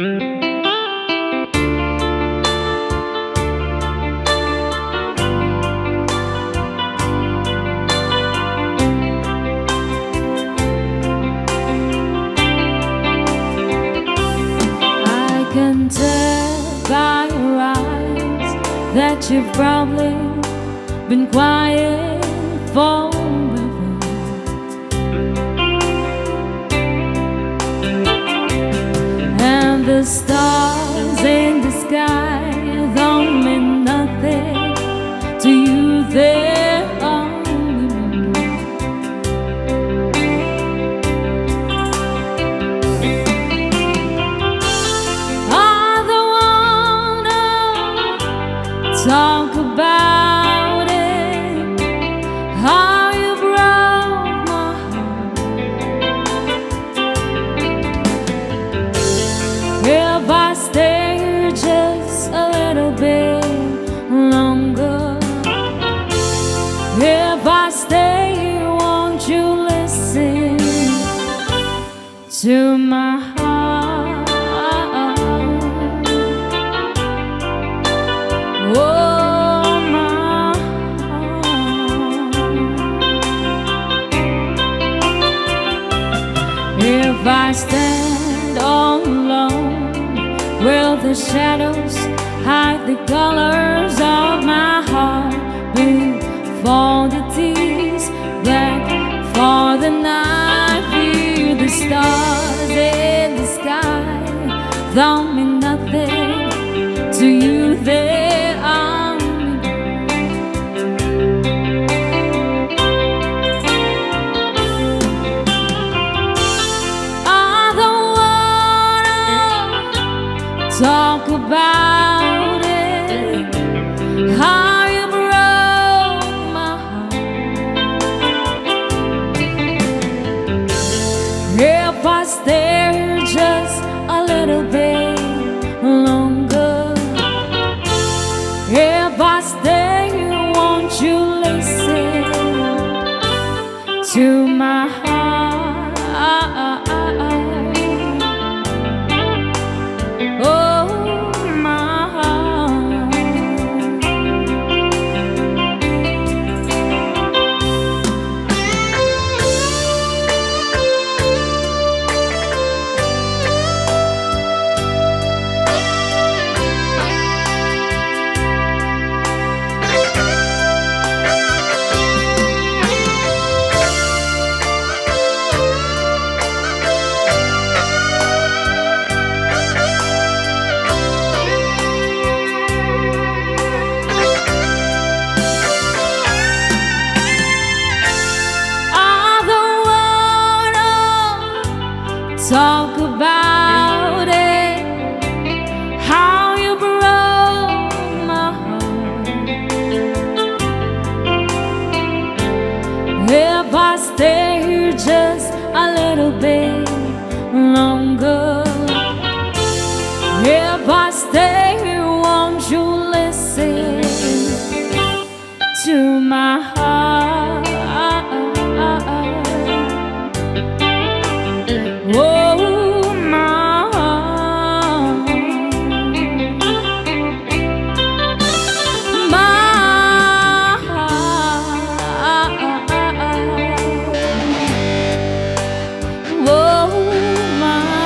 I can tell by your eyes that you've probably been quiet forever, and the stars in the sky don't mean nothing to you. They're only I don't wanna talk about it, how you broke my heart. If I stay here just a little bit longer, if I stay here, won't you listen to my heart? Oh, my heart. If I stand all alone, will the shadows hide the colors of my heart? Before the tears that for the night, fear the stars in the sky don't mean nothing to you. They are I don't wanna talk about it, how you broke my heart. If I stay here just a little bit longer, if I stay here, won't you listen to my heart? Oh, my heart. Talk about it, how you broke my heart. If I stay here just a little bit longer, if I stay here, won't you listen to my heart? Oh, my heart. My heart. Oh, my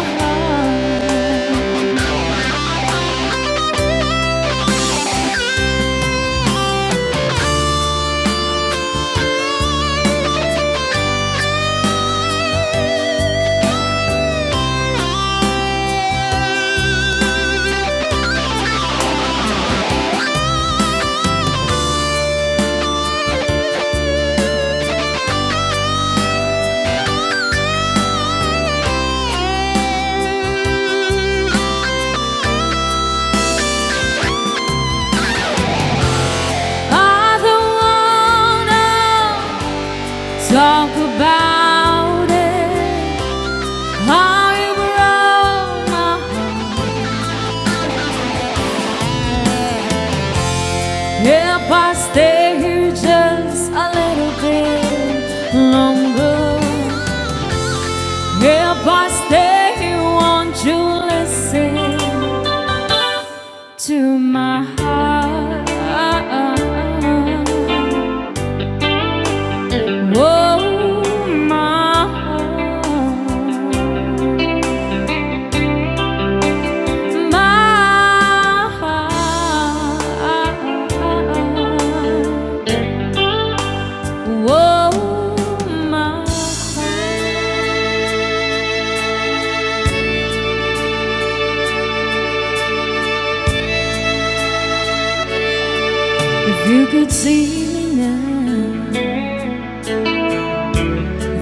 If you could see me now,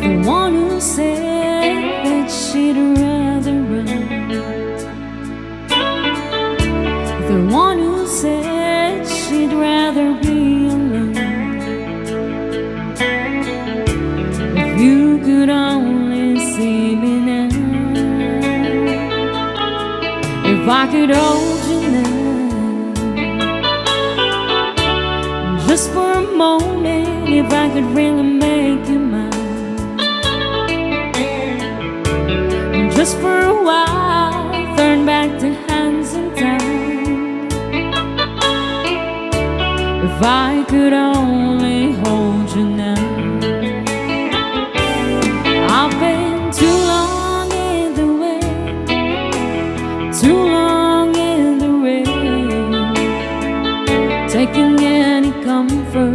the one who said that she'd rather run, the one who said she'd rather be alone. If you could only see me now, if I could hold you now, just for a moment, if I could really make you mine, just for a while, turn back the hands of time. If I could only hold you now. I've been too long in the wind, too long in the rain, taking any comfort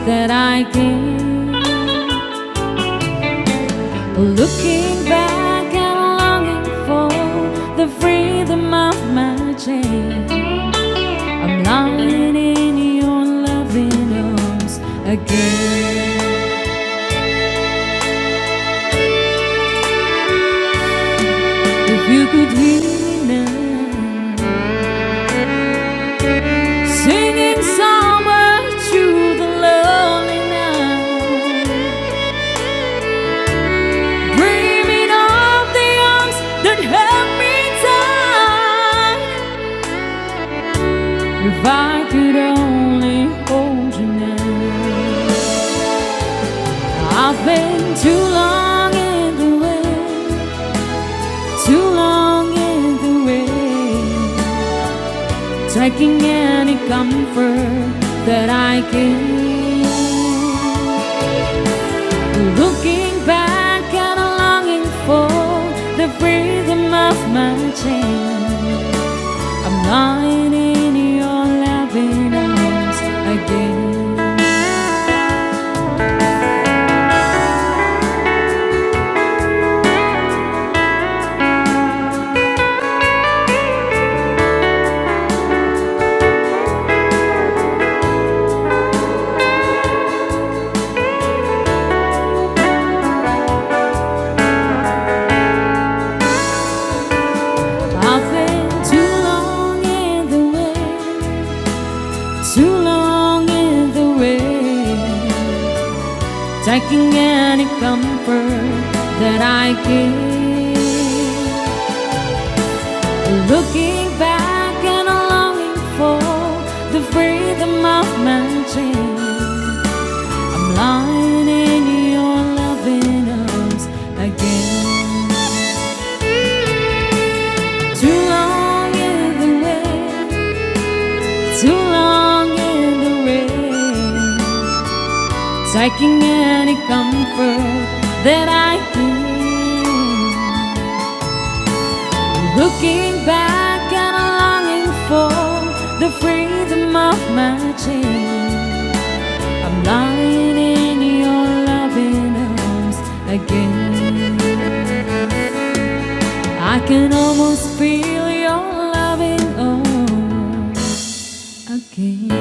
that I can. Looking back and longing for the freedom of my chain. I'm lying in your loving arms again. If you could hear me now, singing somewhere through the lonely night, dreaming of the arms that held me tight. If I could only hold you now. I've been too long in the wind, too long in the rain, taking any comfort that I can. Looking back and longing for the freedom of my chain. I'm lying in your loving arms again. I've been too long in the wind, too long in the rain, taking any comfort that I can. Looking back and longing for the freedom of my chain. I'm lying in your loving arms again. Too long in the wind, too long in the rain, taking any comfort that I can. Looking back and longing for the freedom of my chain. I'm lying in your loving arms again. I can almost feel your loving arms again.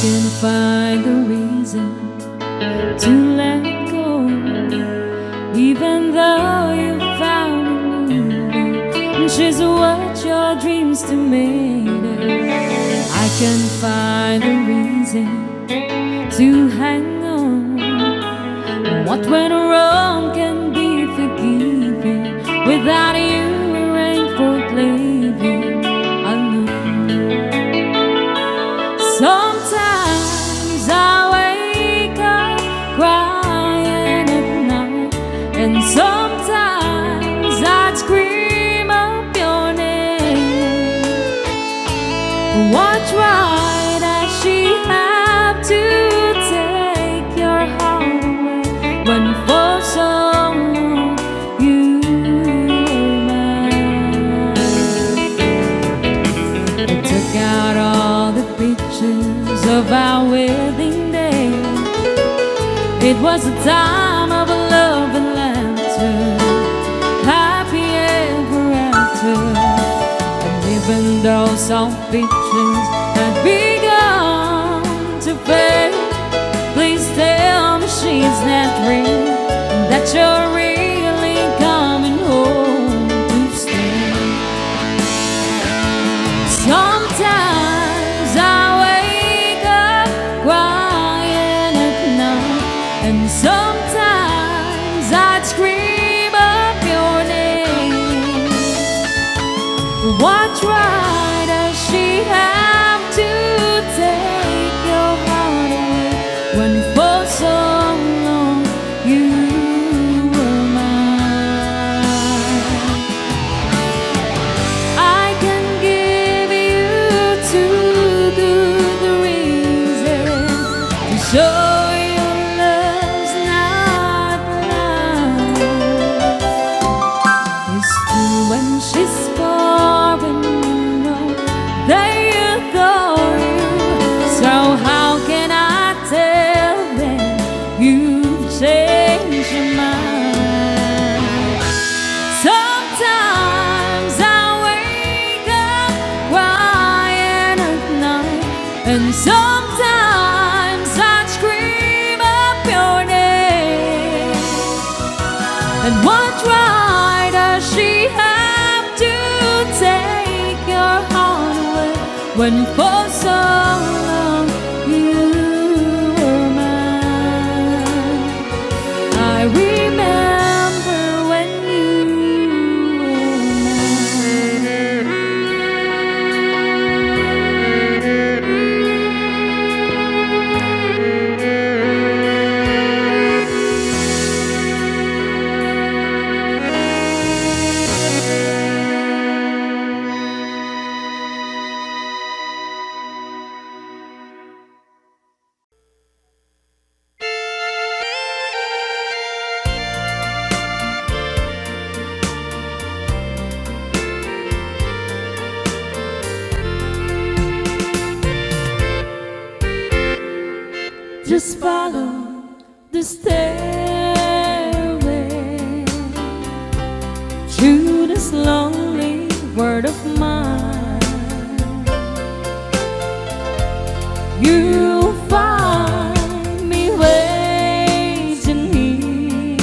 Can find a reason to let go, even though you found a new one. She's what your dreams to made her. I can find a reason to hang on. What went wrong can be forgiven. Without you, it ain't for living alone. Sometimes I wake up crying at night, and sometimes I'd scream up your name. What right does she have to take your heart away when for so long you were mine? I took out all the pictures of our wedding day, It was a time of love and laughter, happy ever after. And even though some pictures had begun to fade, please tell me she's not real, that you're really coming home to stay. Sometimes I wake up crying at night, and sometimes I'd scream up your name. What right does she have to take your heart away when for so long you were mine? I can give you two good reasons to show your love's not blind. It's true when she's far and you know they adore you. So how can I tell them you've changed your mind? Sometimes I wake up crying at night, and sometimes I scream up your name. And what right does she have to take your heart away when for so long you were mine? I remember when you were just follow the stairway to this lonely word of mine. You'll find me waiting here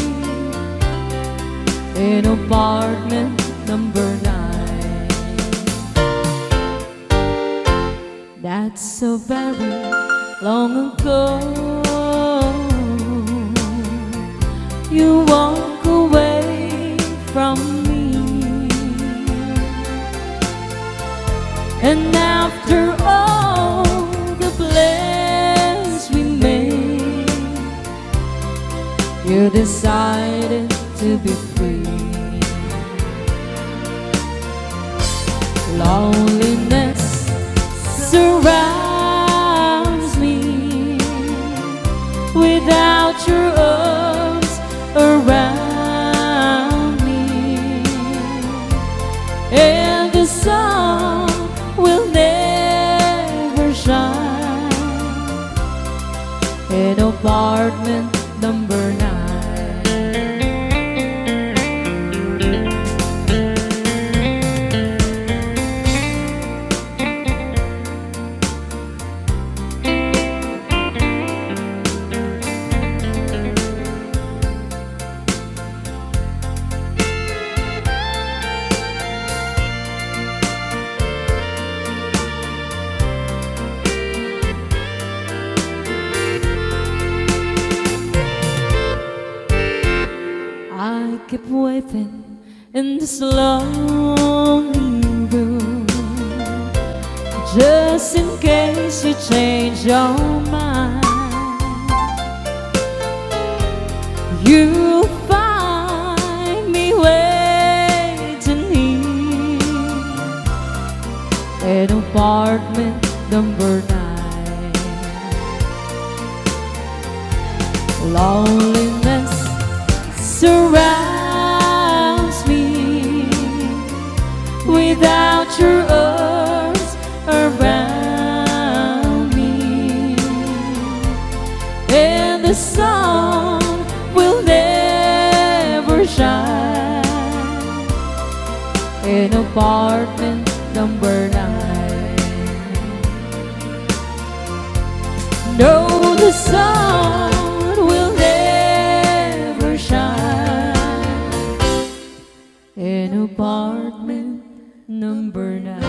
in apartment number 9. That's so very long ago. You walk away from me, and after all the plans we made, you decided to be free. Loneliness surrounds me without your arms around me, and the sun will never shine in apartment number 9. I keep waiting in this lonely room, just in case you change your mind. You'll find me waiting here in apartment number 9. Loneliness surrounds me without your arms around me, and the sun apartment number 9. No, the sun will never shine in apartment number 9.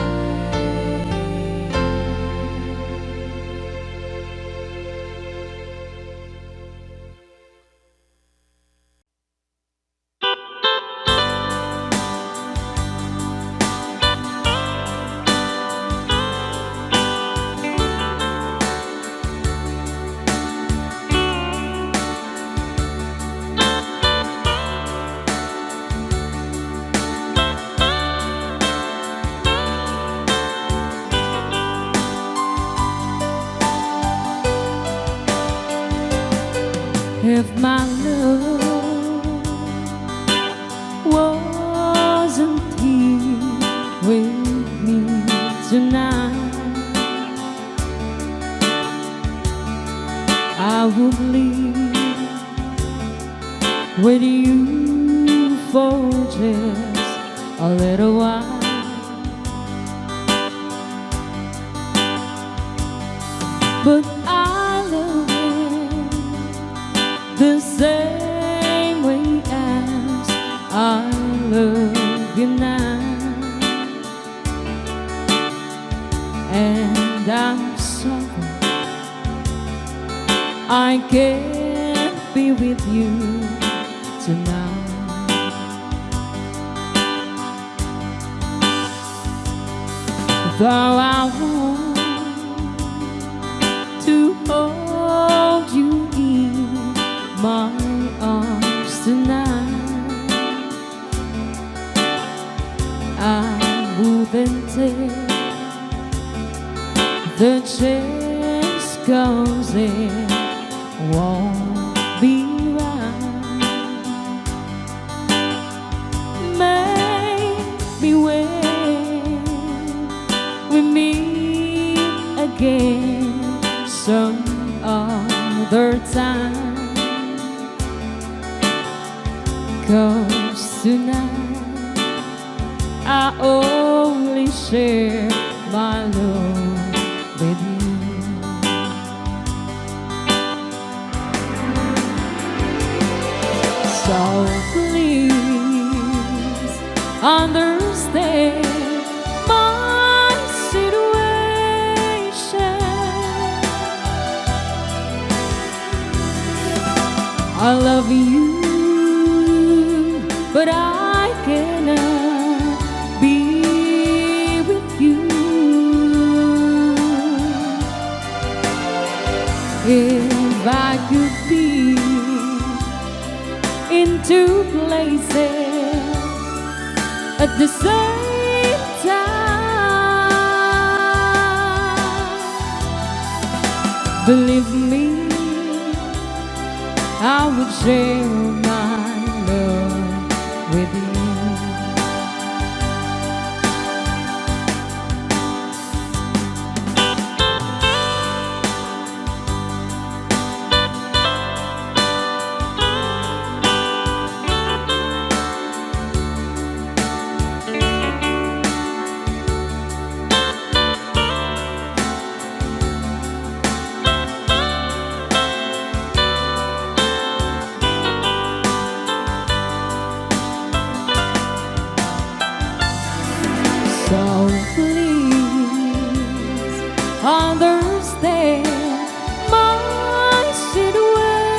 If my love wasn't here with me tonight, I would leave with you for just a little while. But I love him the same way as I love you now, and I'm sorry I can't be with you tonight. Though I want to hold you in my arms tonight, I wouldn't take the chance, 'cause it won't be right. Maybe when we meet again some other time, 'cause tonight I only share my love with you. So please understand my situation. I love you, but I cannot be with you. If I could be in two places at the same time, believe me, I would share my love with you. So please understand my situation.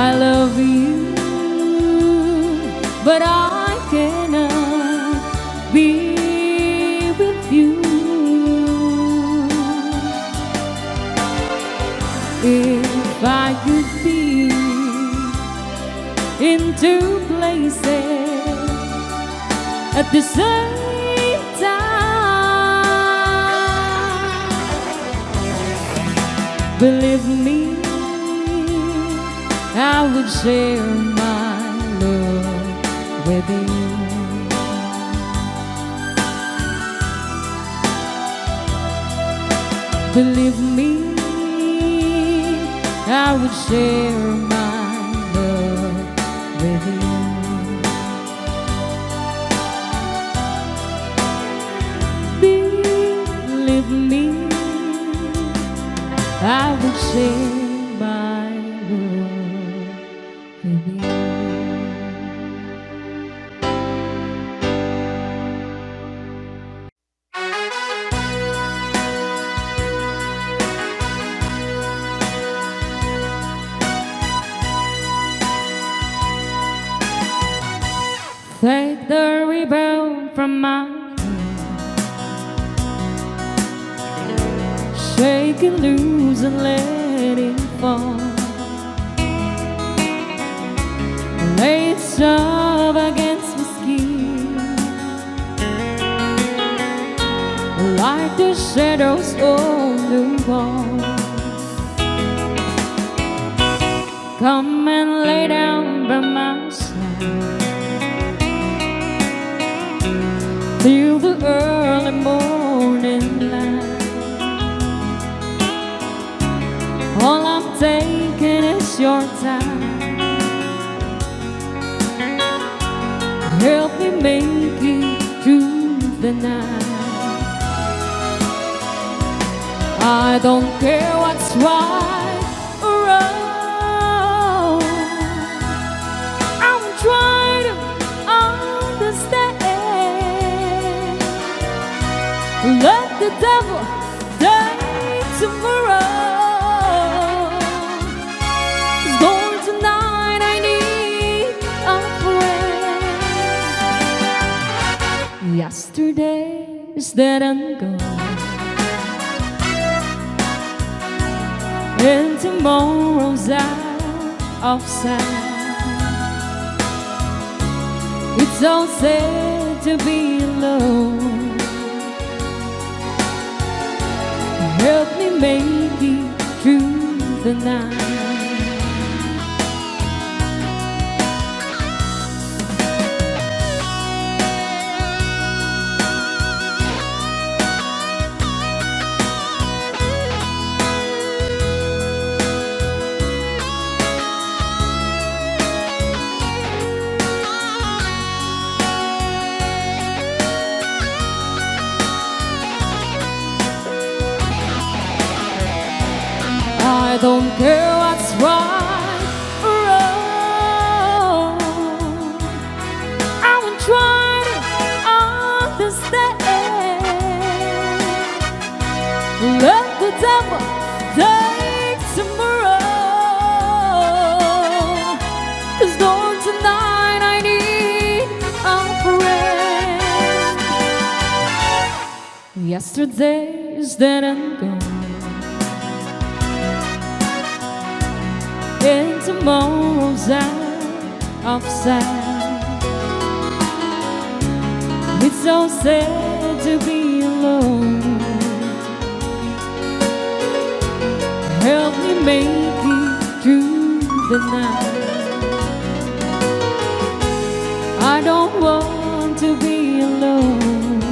I love you, but I cannot be with you. If I could be in two places at the same time, believe me, I would share my love with you. Believe me, I would share my love I will share my world with you. Take the ribbon from my hand, shake it loose and let it fall. Lay it sharp against my skin, like the shadows on the wall. Come and lay down by my side till the early morning light. All I'm taking is your time. Help me make it through the night. I don't care what's right or wrong. I'm trying to understand. Let the devil die tomorrow. 'Cause Lord, tonight I need a friend. Yesterday is dead and gone, and tomorrow's out of sight. It's so sad to be alone. Help me make it through the night. I don't care what's right or wrong. I will try to understand. Let the devil take tomorrow. 'Cause Lord, tonight I need a friend. Yesterday is dead and gone, and tomorrow's out of sight. It's so sad to be alone. Help me make it through the night. I don't want to be alone.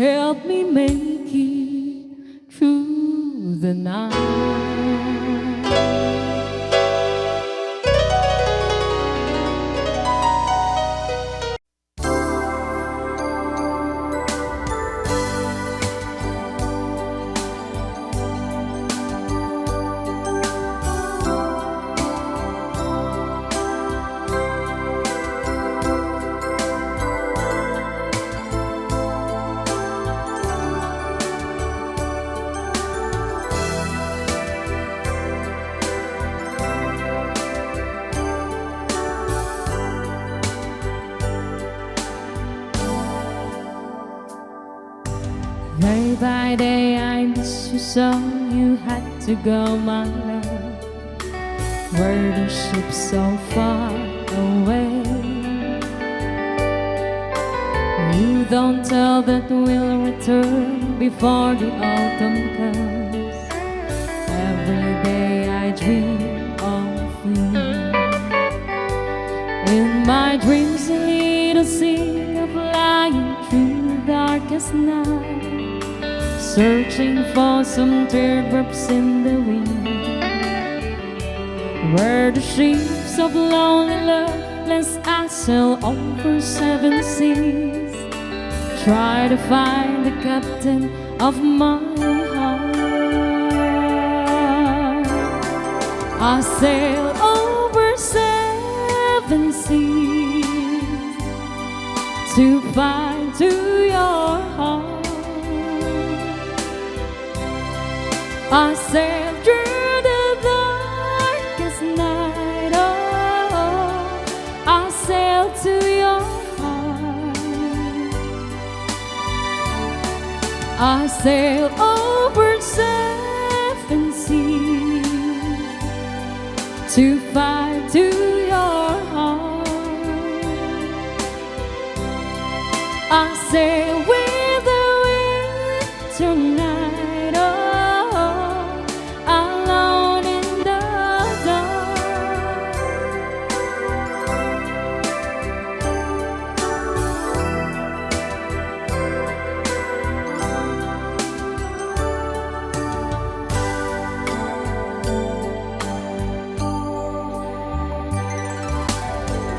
Help me make it through the night. Day by day I miss you so, you had to go, my love. Were the ships so far away? You don't tell that we'll return before the autumn comes. Every day I dream of you. In my dreams a little sea of flying through the darkest night, searching for some teardrops in the wind. Where the ships of lonely love less I sail over 7 seas, try to find the captain of my heart. I sail over 7 seas to find to your heart. I sail through the darkest night. Oh, I sail to your heart. I sail over 7 seas to find to your heart. I sail with the winter night. Oh, alone in the dark.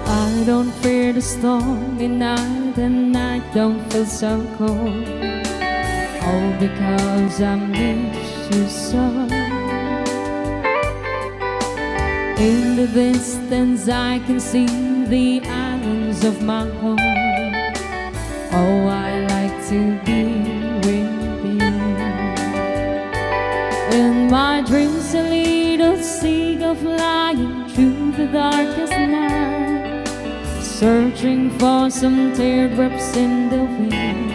I don't fear the stormy night, and I don't feel so cold. All because I miss you so. In the distance I can see the islands of my home. Oh, I like to be with you. In my dreams a little seagull flying through the darkest night, searching for some teardrops in the wind.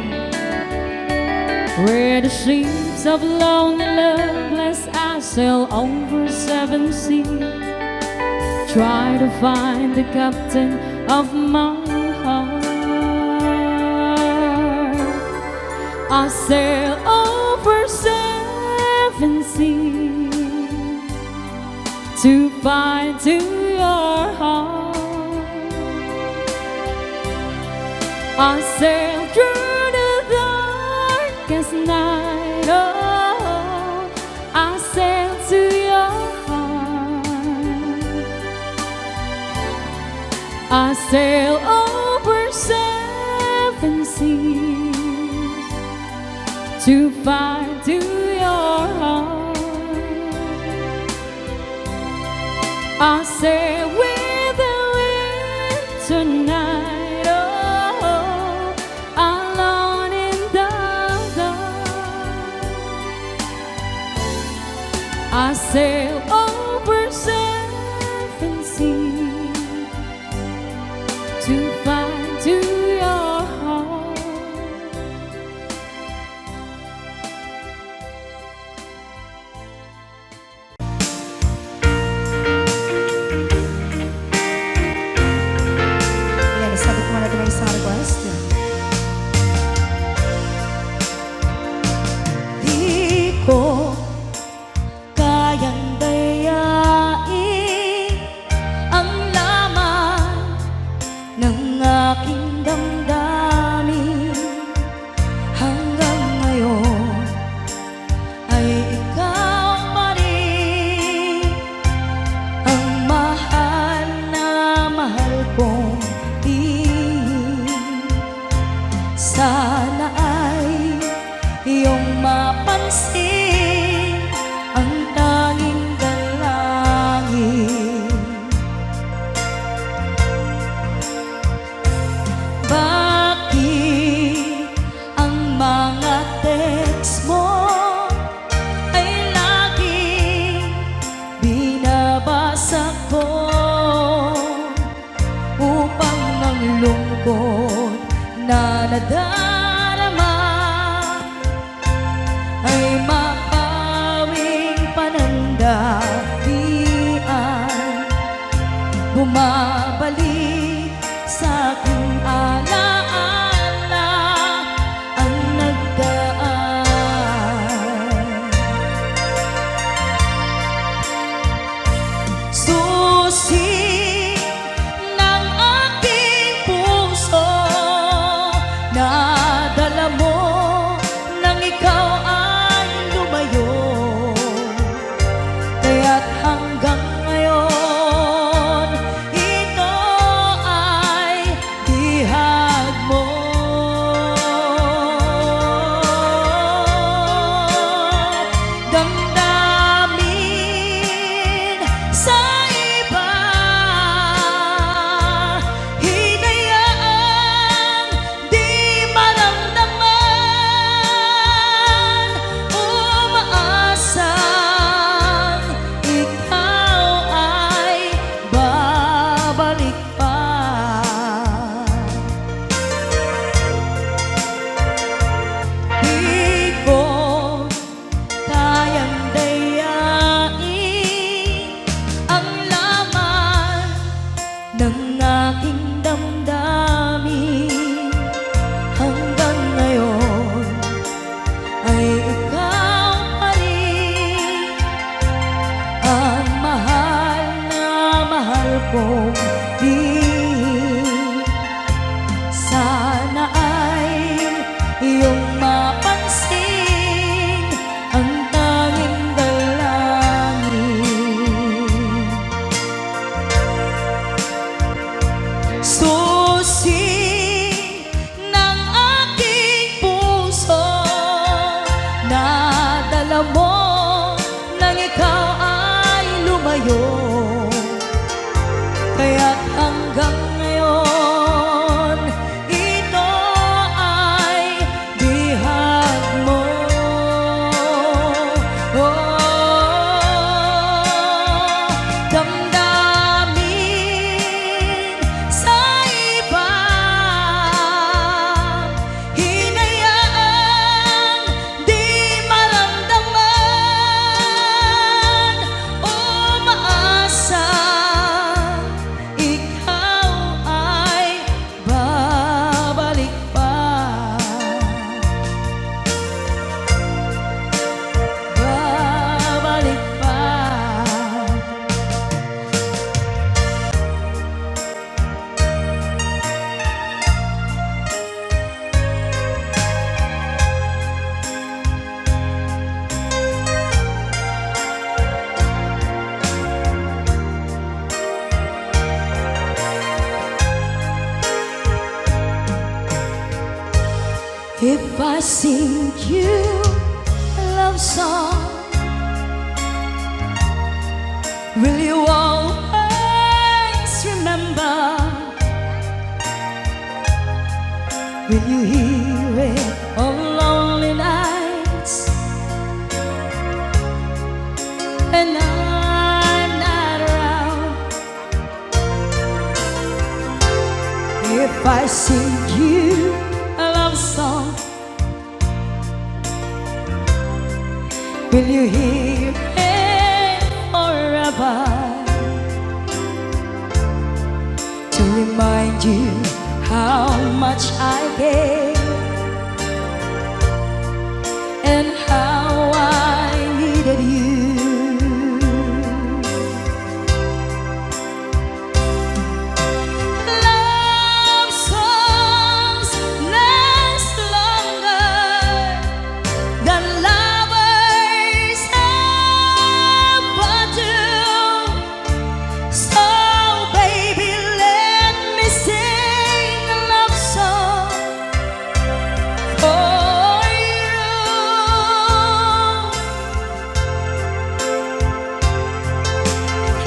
Where the ships of lonely loveless I sail over 7 seas, try to find the captain of my heart. I sail over 7 seas to find to your heart. I sail through the darkest night. Oh, I sail to your heart. I sail over 7 seas to find to your heart. I sail with the winter night. Oh, alone in the dark. I sail over 7 seas to find to your heart. Ayan, isabot mo natin ang isang request. Di ko kayang dayain ang laman ng aking damdamin. Hanggang ngayon ay ikaw pa rin ang mahal na mahal kong tingin. Sana ay iyong mapansin ang tanging dalangin. Bakit ang mga text mo ay laging binabasa ko, upang ang lungkot na nadarama ay mapawing panandapian. Bumabalik sa aking alaala ang nagdaan. Susi ng aking puso, nadala mo nang ikaw ay lumayo. Kaya't hanggang ngayon ito ay di babalik pa. Di ko kayang dayain ang laman ng aking damdamin. Hanggang ngayon ay ikaw pa rin ang mahal na mahal kong di. Sana ay iyong mapansin ang tanging dalangin. Susi ng aking puso, nadala mo nang ikaw ay lumayo. Kaya't hanggang ngayon, ito ay bihag mo. Damdamin sa iba, hinayaan di maramdaman. Umaasa ikaw ay babalik pa. Babalik pa. If I sing you a love song, will you always remember? Will you hear it on lonely nights and I'm not around? If I sing you a love song, will you hear it forever? To remind you how much I care and how I needed you. Love songs last longer than lovers ever do. So baby, let me sing a love song for you.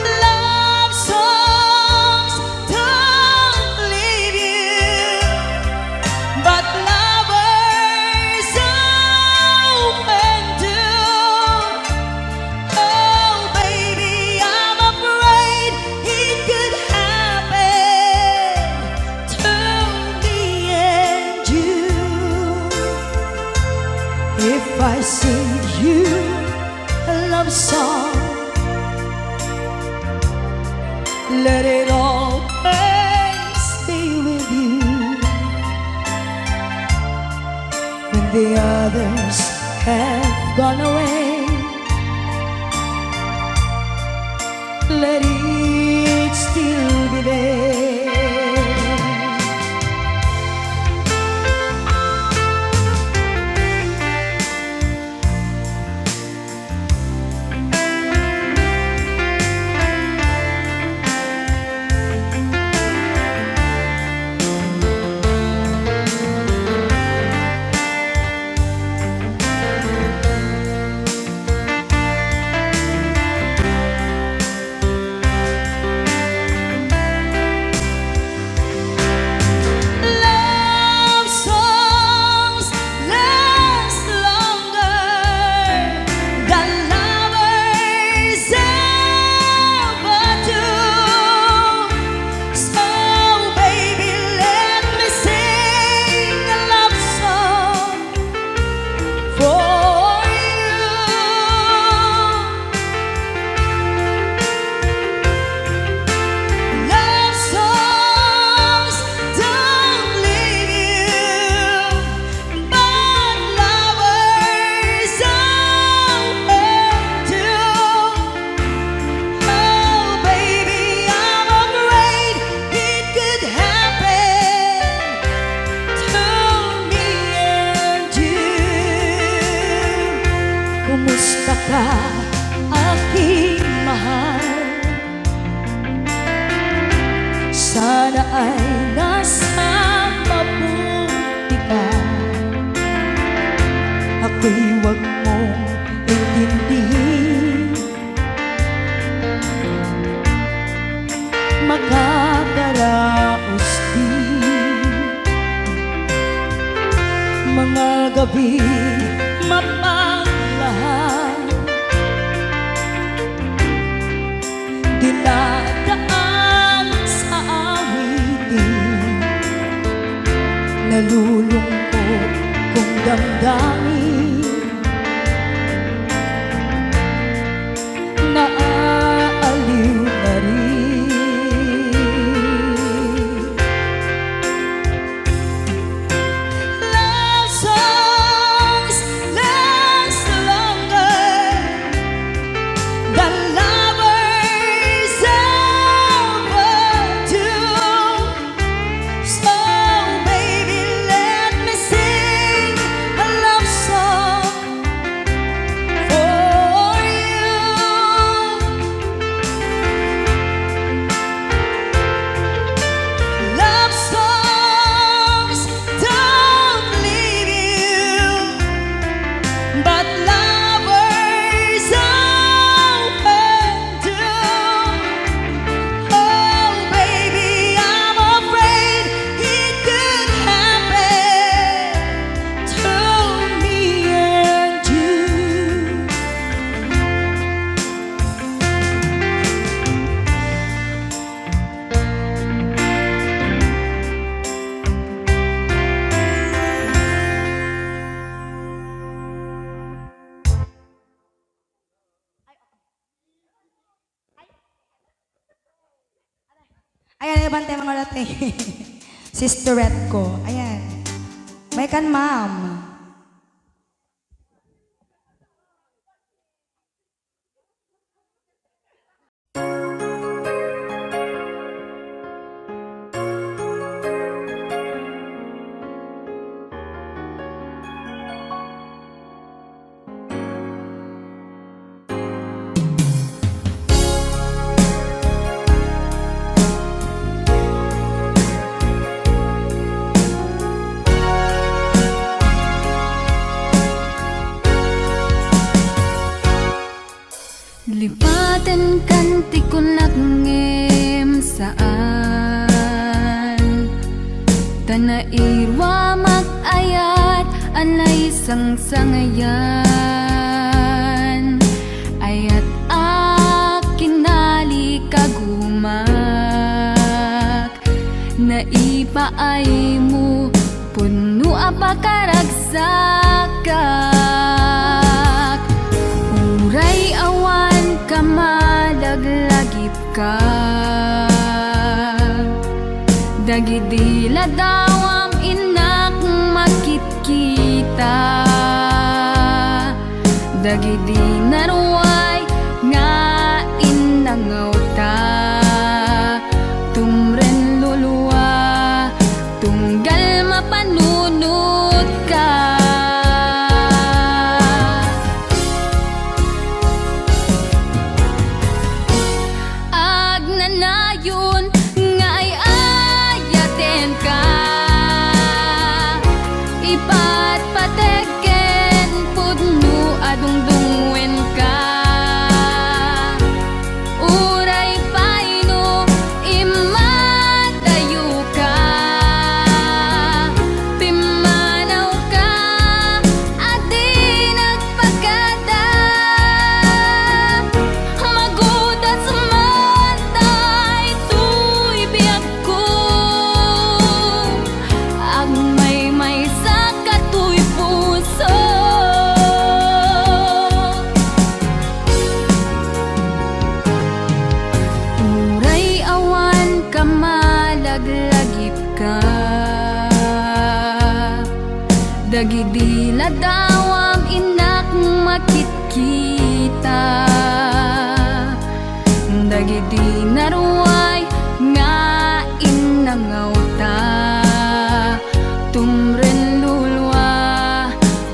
Love songs don't leave you, but lovers often do. Oh baby, I'm afraid it could happen to me and you. If I sing you a love song, let it always stay with you. When the others have gone away, let it still be there. sana ay nasa mabuti ka. Ako'y huwag mong intindihin, makakaraos din mga gabi mapaglahan, dinadaan sa awitin, nalulungkot kong damdamin, naaaliw na rin. Love songs last longer than lovers overdue. So baby, let me sing a love song for you. Love songs don't leave you, but lovers often do. Oh baby, I'm afraid it could happen to me and you. Ayan, ibang tema mga latte. Sisterette ko. Ayan. May kan, ma'am. Lipatan kanti ko nagngem saan Tanairwa mag-ayat anay sang-sangayan Ayat akinali kagumak Naipaay mo puno apakaragsakak Uray awan ka madaglagip ka Dagidila dawam inak makit-kita Dagidi naruay nga inangaw ta Tumren luluwa tunggal mapanunod ka Agnanayon nga ay ayaten ka Ipatpateken pudno adungdungwen ka Uray paino imatayo ka Pimanaw ka adi nagpagada Magudat sumantay tuy biyak ko Agmay-may sa katuy puso Uray awan ka malaglagip ka Dagidila dawam inak makit-kita Dagidi naruay nga inangaw ta Tumren lulwa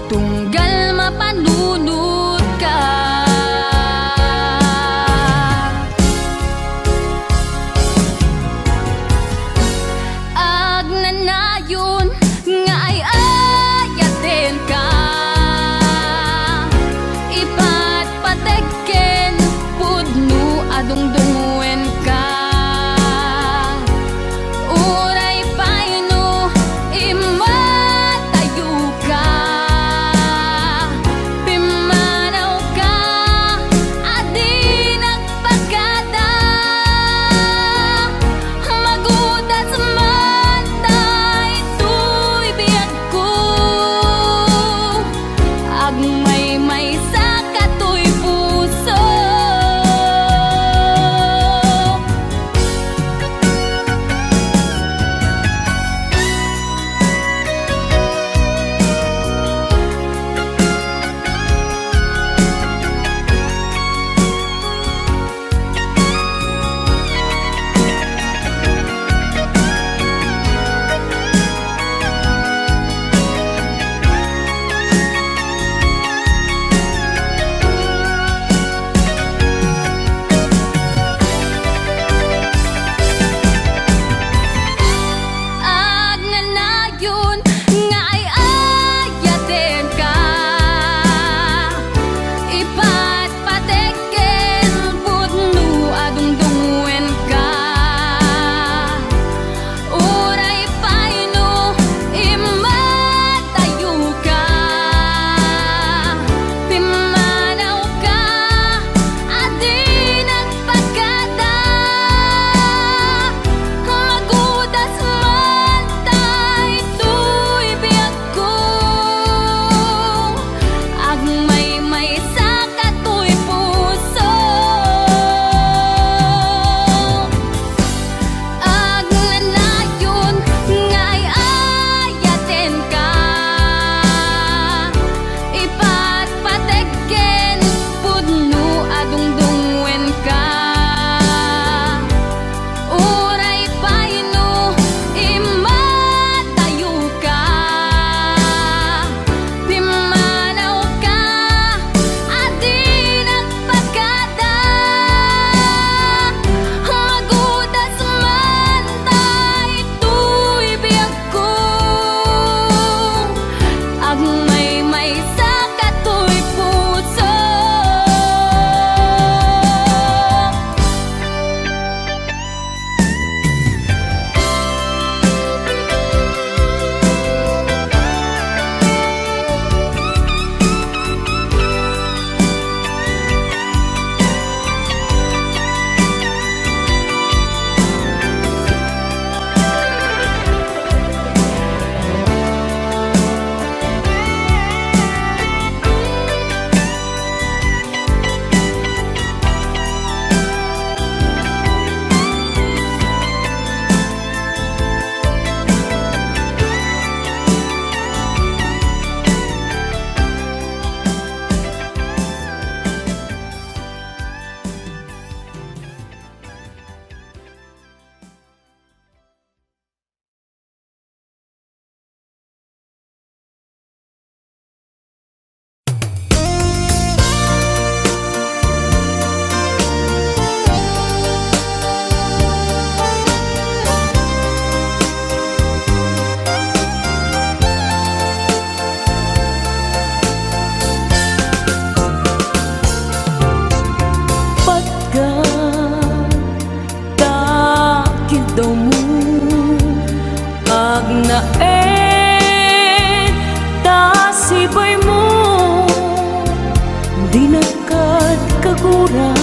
tunggal mapanunod ka lain tasibay mo di nakad kagura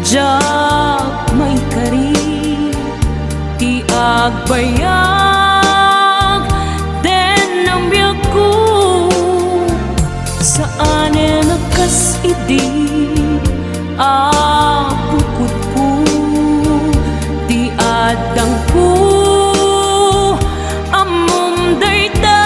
jak may kari ti agbayag den ang biyak ko saan nakas idi apukot ko di adang ko amom dayta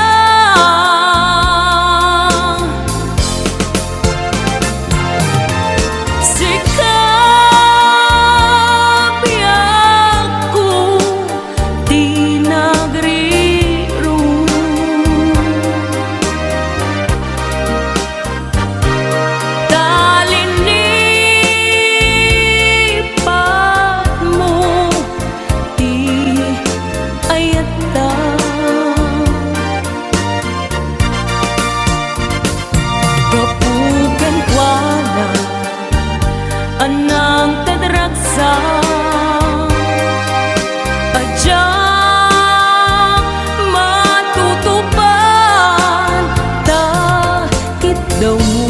sikap biyak ko di nagriro talinipat mo di ayata kapugan wala anang tadragsa adyak matutupan takit daw mo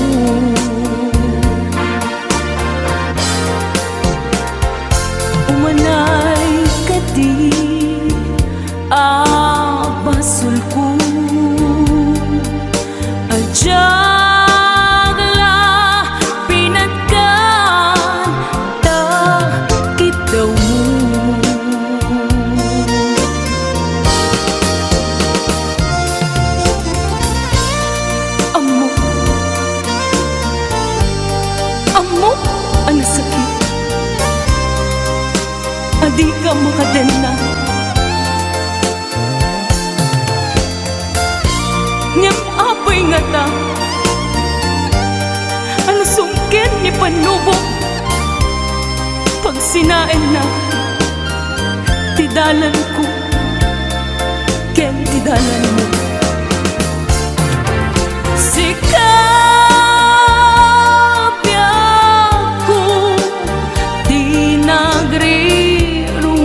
umanay kadi abasul ko adyak la pinagkan takit daw mo amo amo ang sakit adi ka makadena ngem apay nga ta ano sungkin ni panubok pag sinain na tidalan ko ken tidalan mo sikap biyak ko di nagriro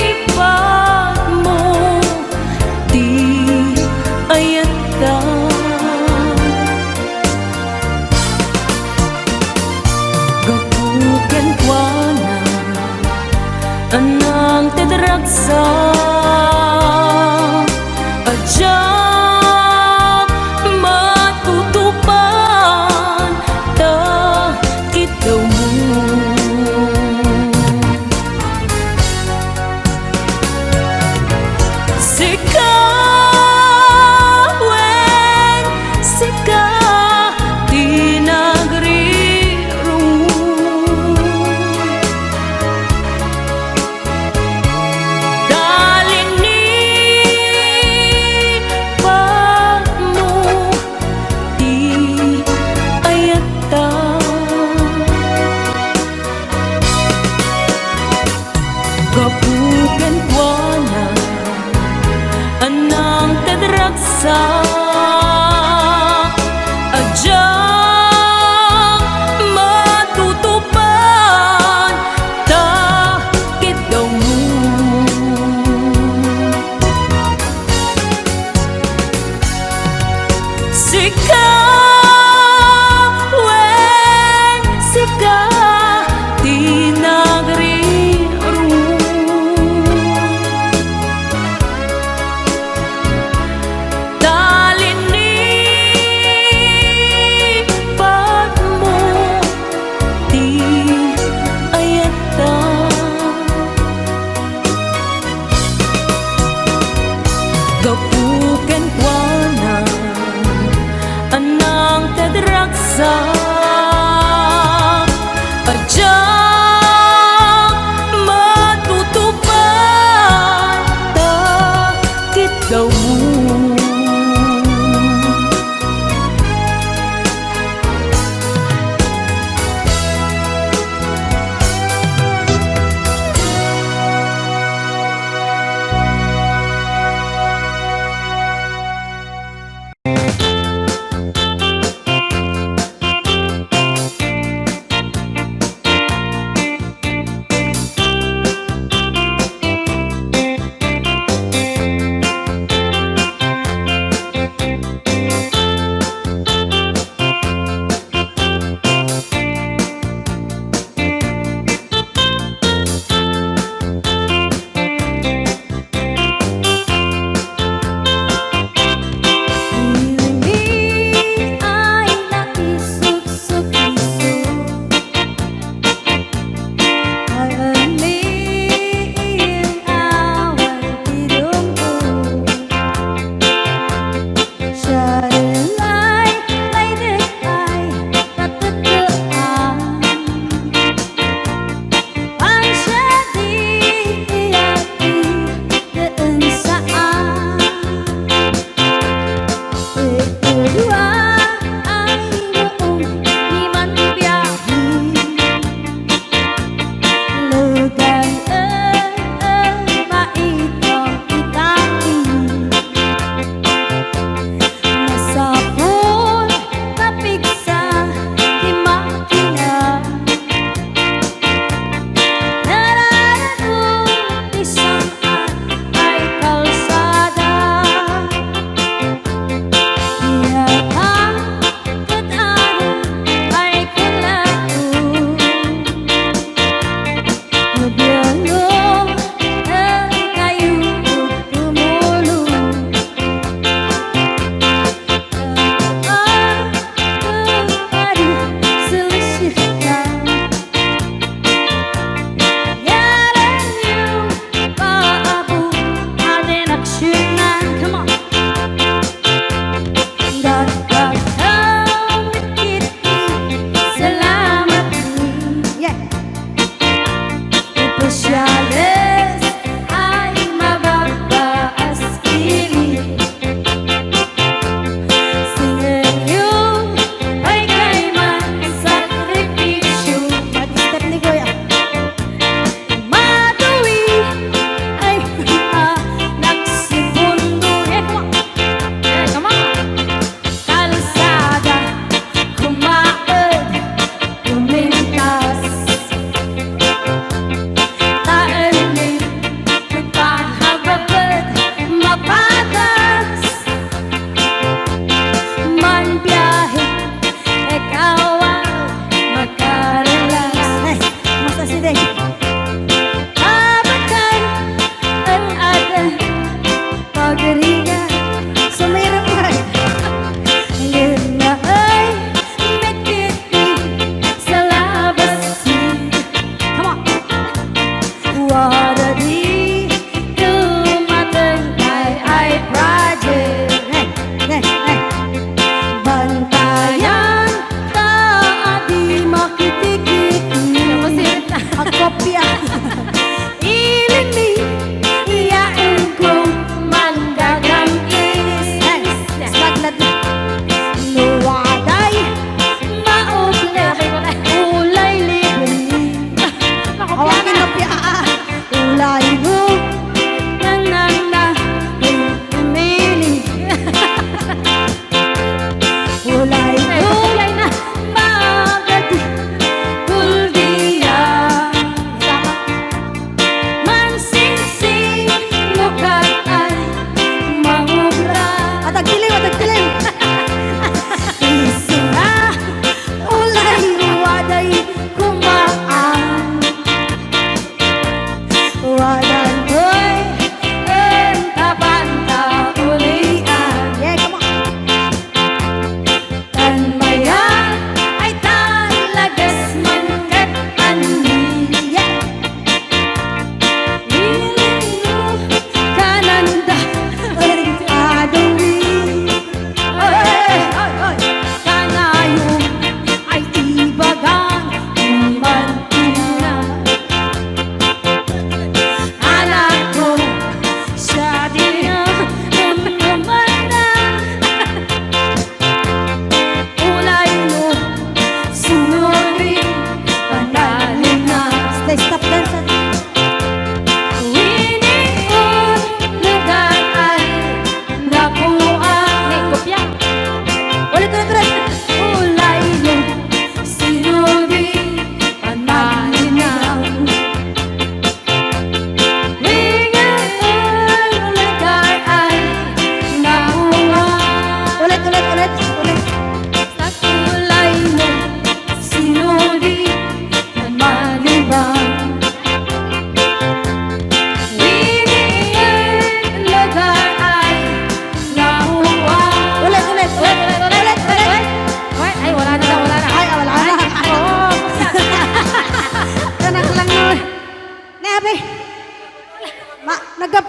talinipat mo di ayata gapugan kuana anang tedragsa adyak matutupan takit daw mo sikawin sika di nagriro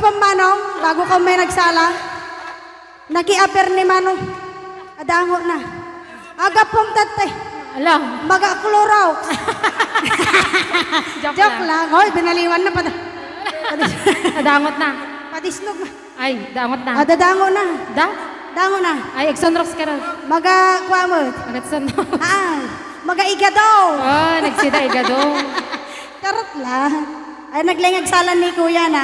pa manong, bago ka may nagsala. Naki-aper ni manong. Adango na. Aga pong tatay. Alam. Maga-kluraw. Joke lang. Hoy, binaliwan na pa. Dangot na. Patisnog na. Ay, dangot na. Dadango na. Dango na. Ay, Exonrox ka rin. Maga-kwamot. Exonrox. Maga-igadaw. Oh, nagsida igado. Karot lang. Ay, naglingagsalan ni kuya na.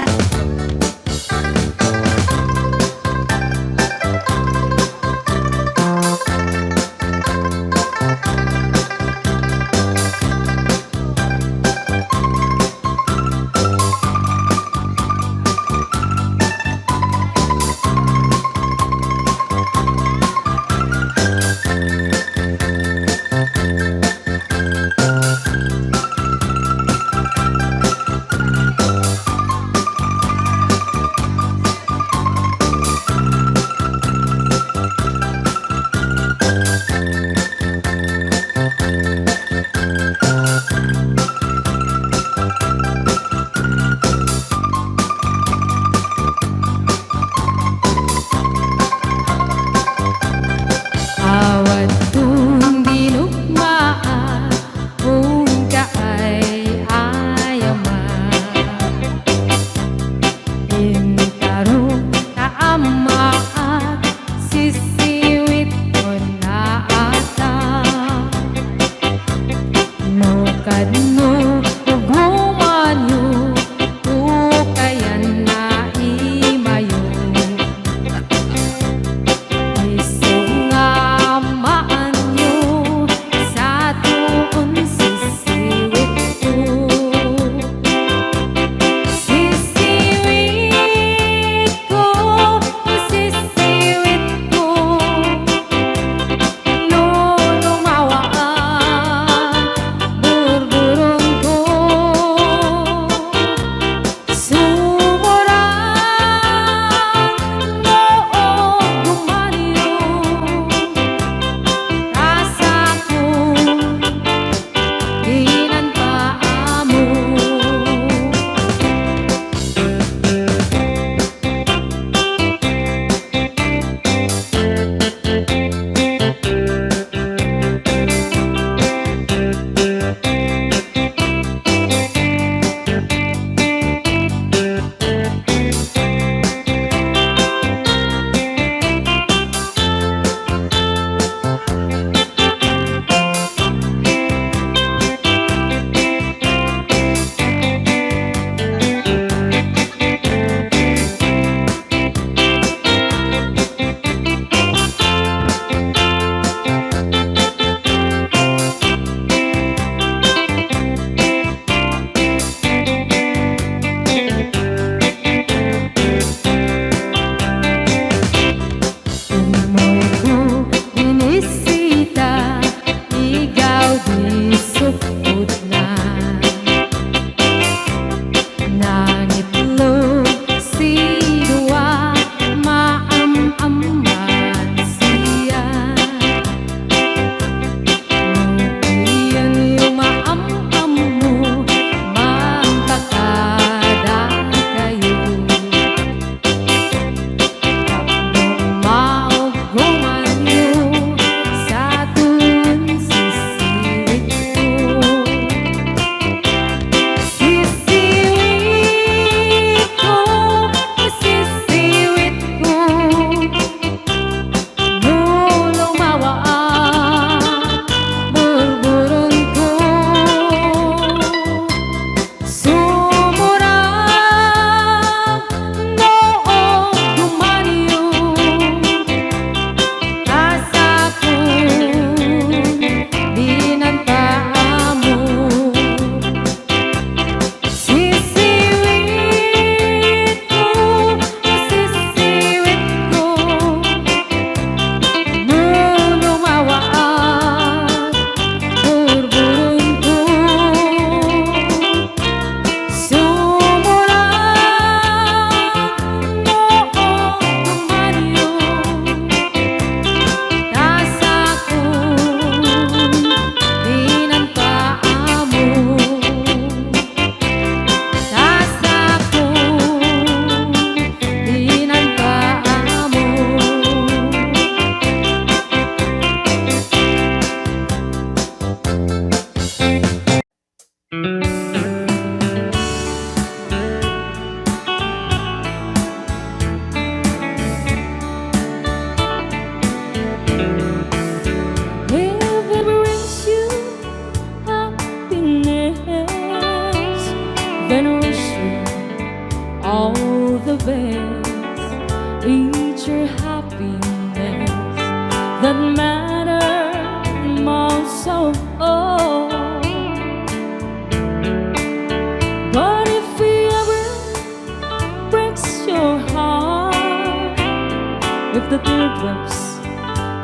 teardrops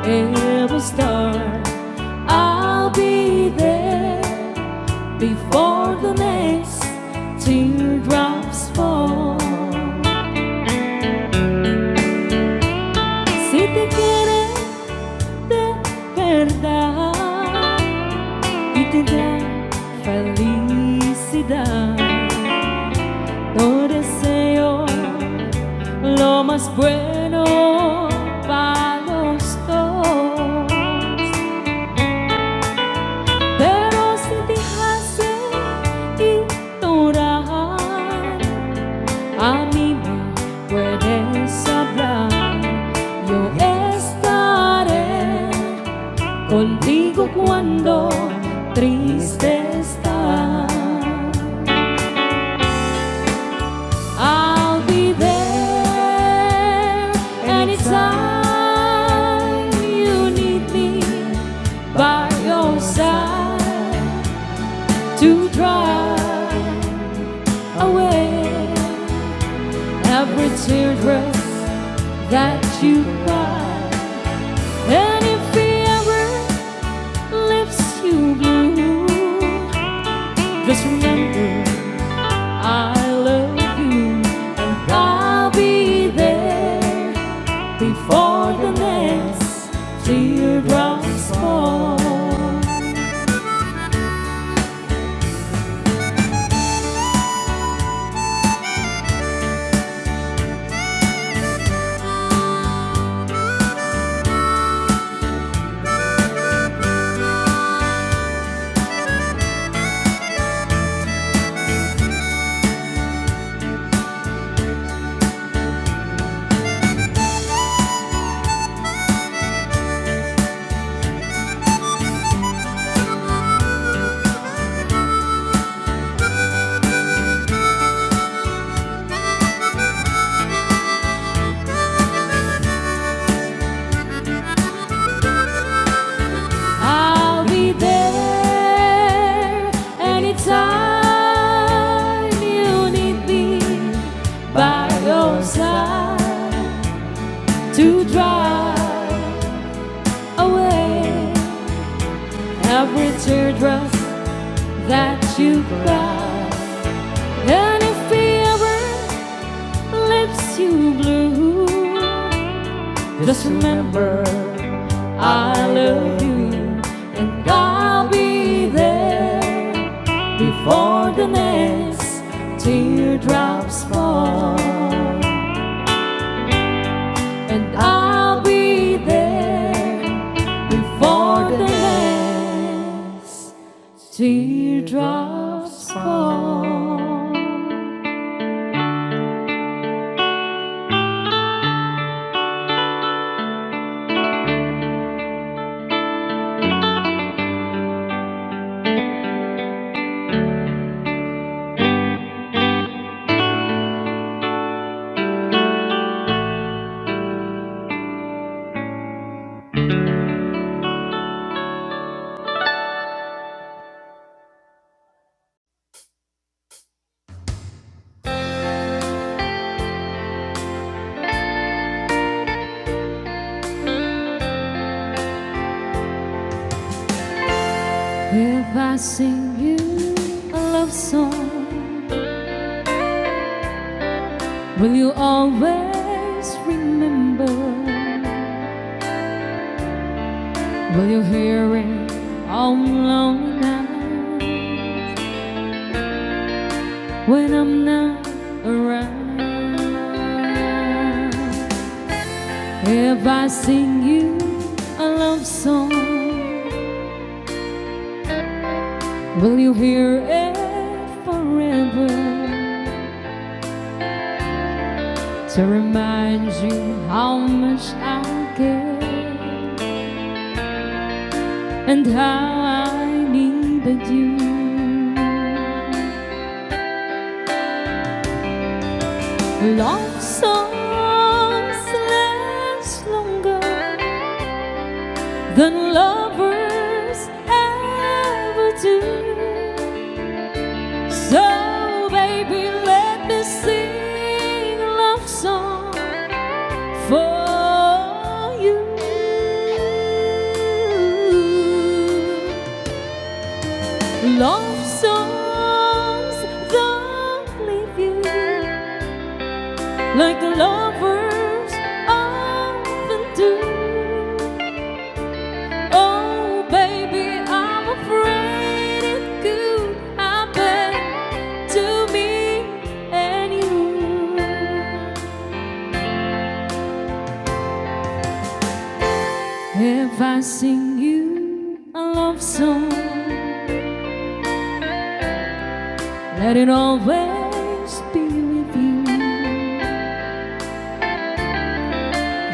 ever start, I'll be there before the next teardrops fall. Si te quieres de verdad y te da felicidad, yo deseo lo más bueno para los dos. Pero si te hace ignorar, a mí me puedes hablar. Yo estaré contigo cuando triste estás. I'll be there anytime you need me, by your side to dry away every teardrop that you cry. And if he ever leaves you blue, just remember I love you, and I'll be there before the next teardrops fall. I'll be there anytime you need me, by your side to dry away every teardrop that you cry. And if he ever leaves you blue, just remember I love you, and I'll be there before the next teardrops fall. And I'll be there before the next teardrops fall. If I sing you a love song, will you always remember? Will you hear it all lonely nights when I'm not around? If I sing you a love song, will you hear it forever, to remind you how much I care and how I needed you? Love songs last longer than lovers ever do. So baby, let me sing a love song for you. Love songs don't leave you like lovers often do. Oh baby, I'm afraid it could happen to me and you. If I sing you a love song, let it always be with you.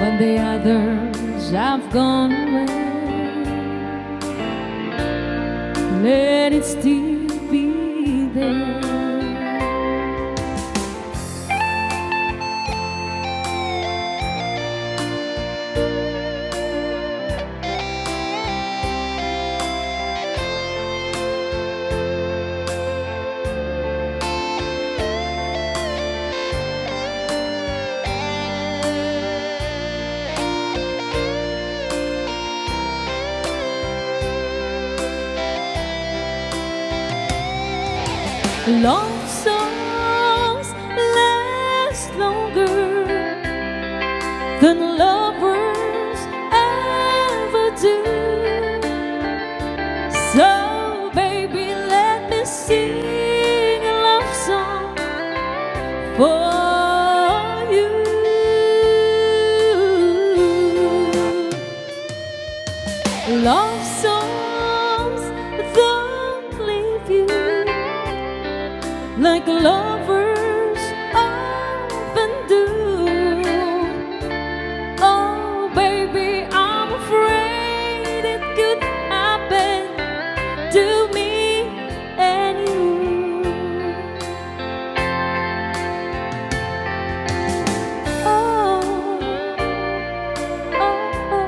When the others have gone away, let it still be there. Love songs last longer than lovers ever do. So baby, let me sing a love song for you. Love songs don't leave you like lovers often do. Oh baby, I'm afraid it could happen to me and you. Oh, oh, oh.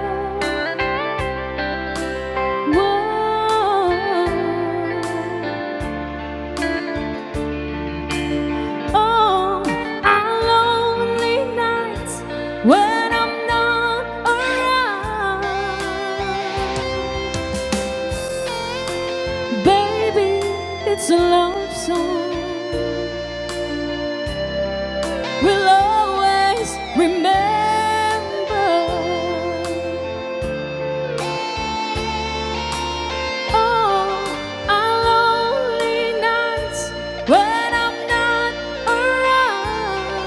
Whoa. Oh, our lonely nights when I'm not around. Baby, it's a love song. We'll always remember. Oh, our lonely nights when I'm not around.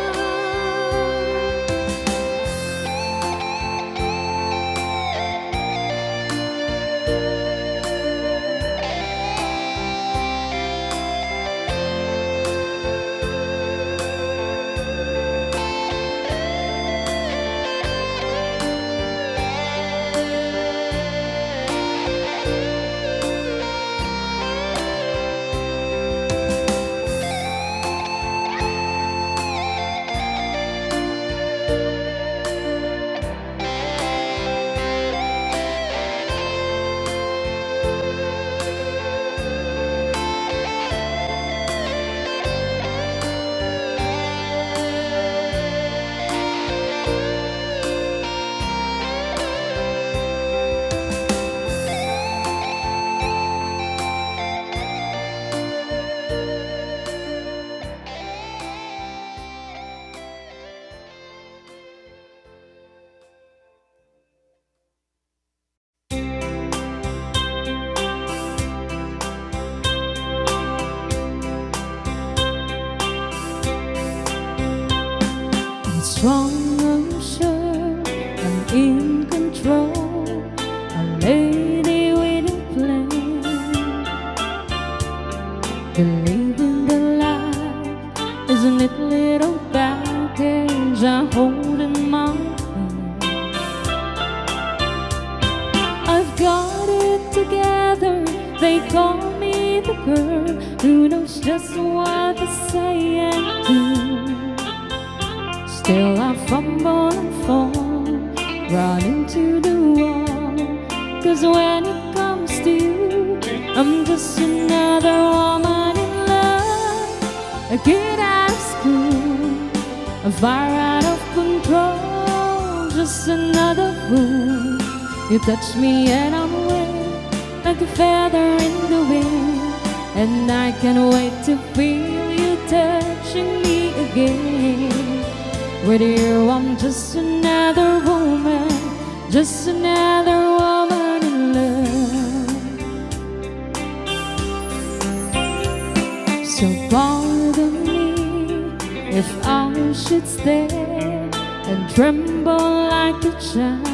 Strong, I'm sure I'm in control, a lady with a plan. Believing that life is a neat little package I hold in my hand. I've got it together, they call me the girl who knows just what to say and do. Still I fumble and fall, run into the wall. 'Cause when it comes to you, I'm just another woman in love, a kid out of school, a fire out of control, just another fool. You touch me and I'm wet, like a feather in the wind. and I can't wait to feel you touching me again. With you I'm just another woman, just another woman in love. So pardon me if I should stay and tremble like a child,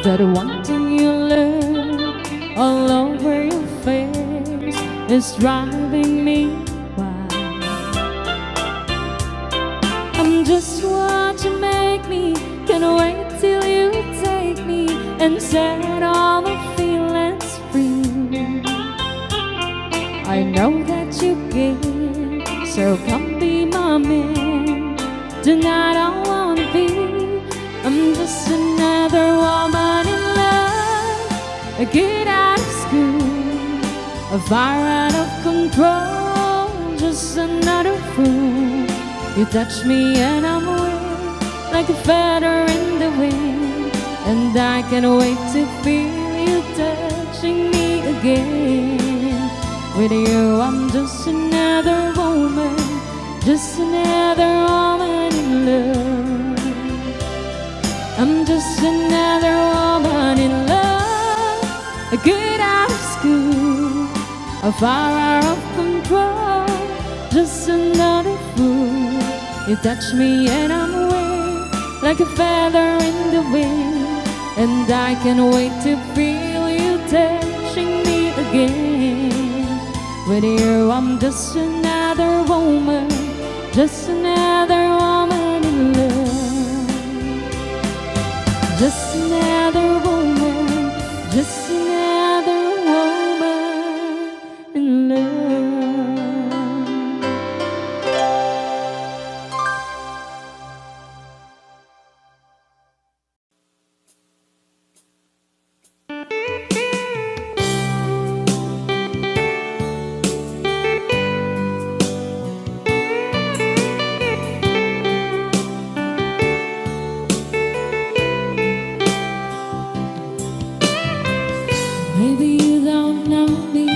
that one thing you learn all over your face is driving me wild. I'm just what you make me, can't wait till you take me and set all the feelings free. I know that you can, so come be my man. Tonight I wanna be, I'm just another woman in love. I get out of school, a fire out of control, just another fool. You touch me and I'm away, like a feather in the wind, and I can't wait to feel you touching me again. With you I'm just another woman, just another woman in love. I'm just another woman in love. I get out of school, a fire out of control, just another fool. You touch me and I'm away, like a feather in the wind, and I can't wait to feel you touching me again. With you I'm just another woman, just another woman in love. Just another woman, just another woman in love. Maybe you don't know me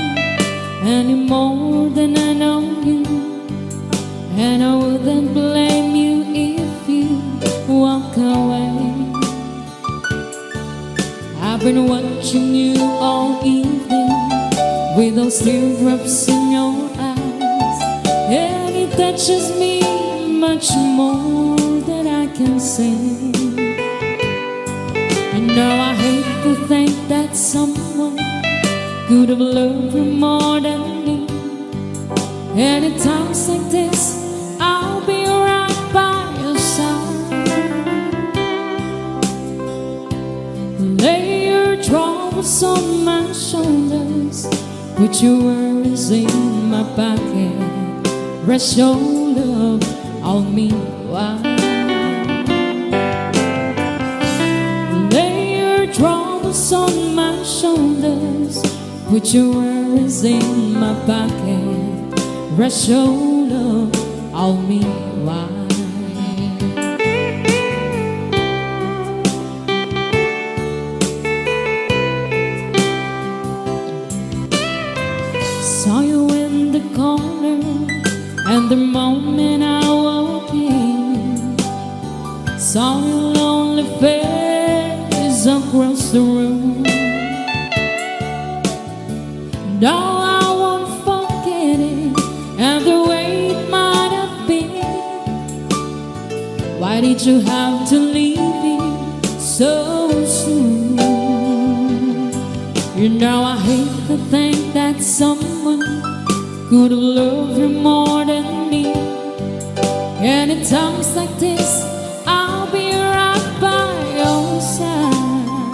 any more than I know you, and I wouldn't blame you if you walk away. I've been watching you all evening with those teardrops in your eyes, and it touches me much more than I can say. You know I hate to think that someone could have loved you more than me. And at times like this, I'll be right by your side. Lay your troubles on my shoulders, put your worries in my pocket, rest your love on me while troubles on my shoulders, put your worries in my pocket, rest your love on me while saw you in the corner, and the moment I walked in, saw your lonely face across the room. No, I won't forget it, and the way it might have been. Why did you have to leave me so soon? You know I hate to think that someone could have loved you more than me. And at times like this, I'll be right by your side.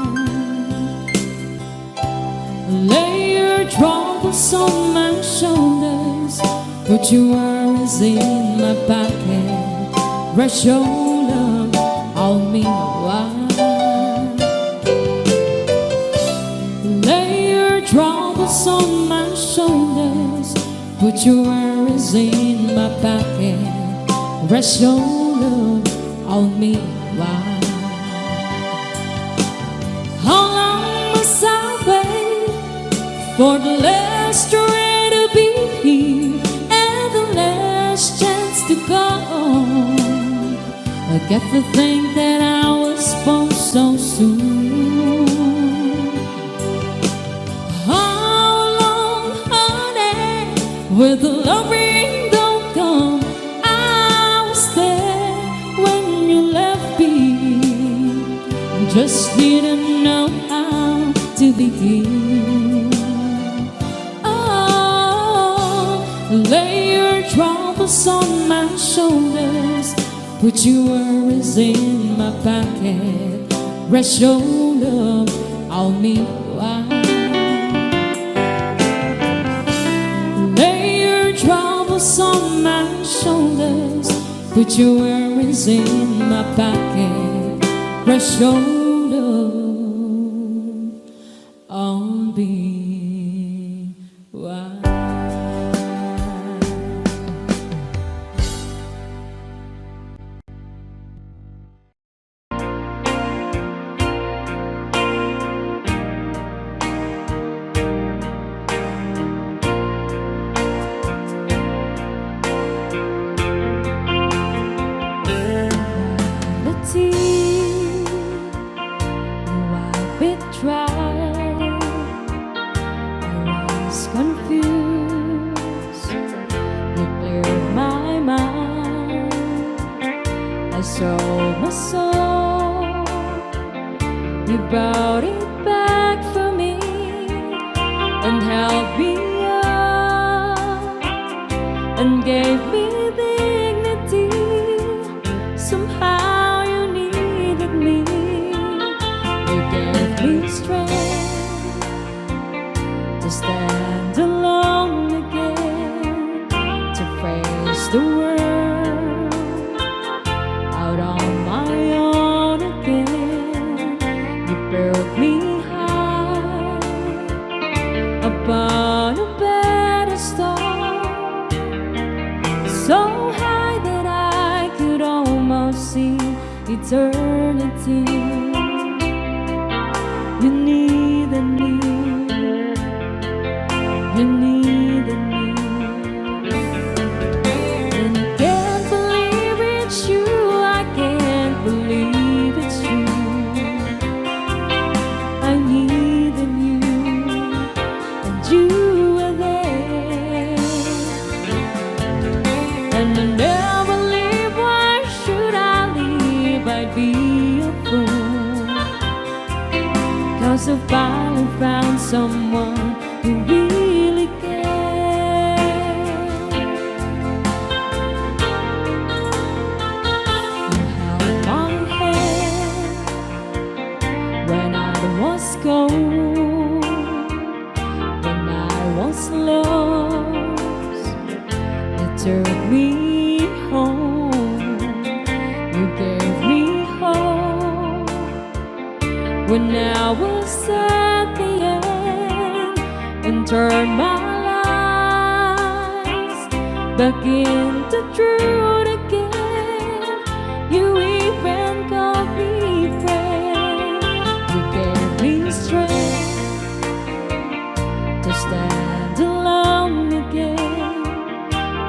Lay your troubles on my shoulders, put your worries in my pocket, rest your love on me while lay your troubles on my shoulders, put your worries in my pocket, rest your love on me while. How long must I wait for the last try to be here and the last chance to go. I get to think that I was supposed so soon. How long, honey, will the love ring don't come? I was there when you left me, just didn't know how to begin. Oh, lay your troubles on my shoulders, put your worries in my pocket, rest shoulder on me wide. Lay your troubles on my shoulders, put your worries in my pocket, rest shoulder on me wide. Confused, you cleared my mind. I sold my soul, you brought it back for me and held me up and gave me dignity. Somehow you needed me, you gave me strength to stand alone again, to face the world out on my own again. You built me high upon a pedestal, so high that I could almost see eternity. You needed me, you needed me, and I can't believe it's you, I can't believe it's true. I needed you, and you were there, and I never leave. Why should I leave? I'd be a fool, 'cause I finally found someone who really cares. You held my hand when I was cold, when I was lost. You took me home, you gave me hope when I was at the end, and turn my lies back into truth again. You even called me friend. You gave me strength to stand alone again,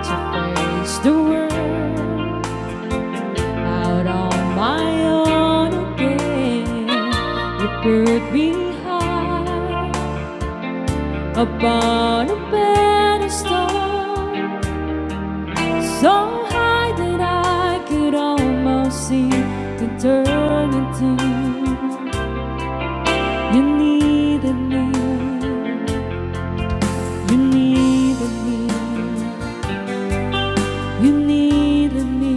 to face the world out on my own again. You put me upon a pedestal, so high that I could almost see eternity. You needed me, you needed me, you needed me,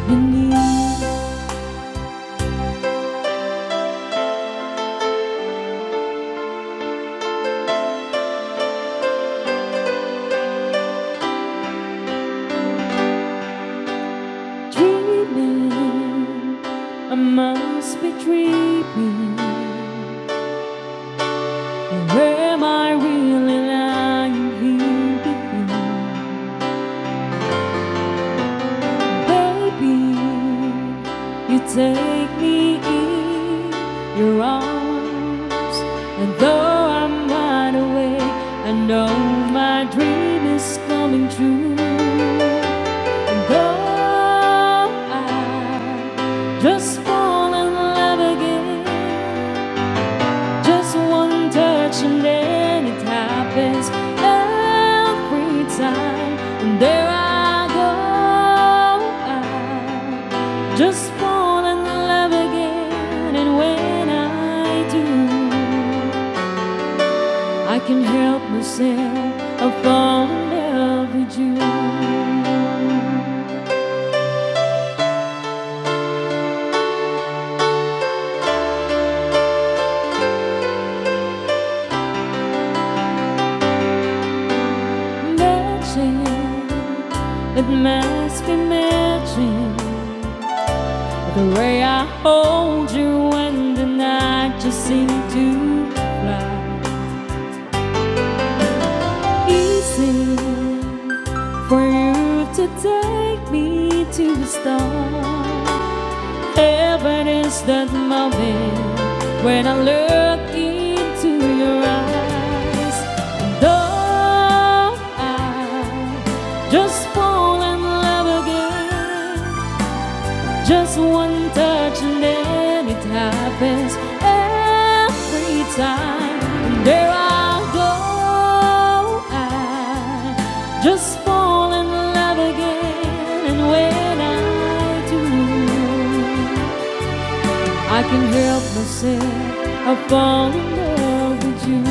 you needed me. I must be dreaming. Where am I really lying here with you? Baby, you take me in your arms, and though I can help myself, I fall in love with you. It must be magic, the way I hold you when the night just seemed to fly. Easy for you to take me to the stars. Heaven is that moment when I look into your eyes. And though I just fall in love again, just one touch and then it happens every time. And there I go, I just fall in love again. And when I do, I can help myself, I fall in love with you.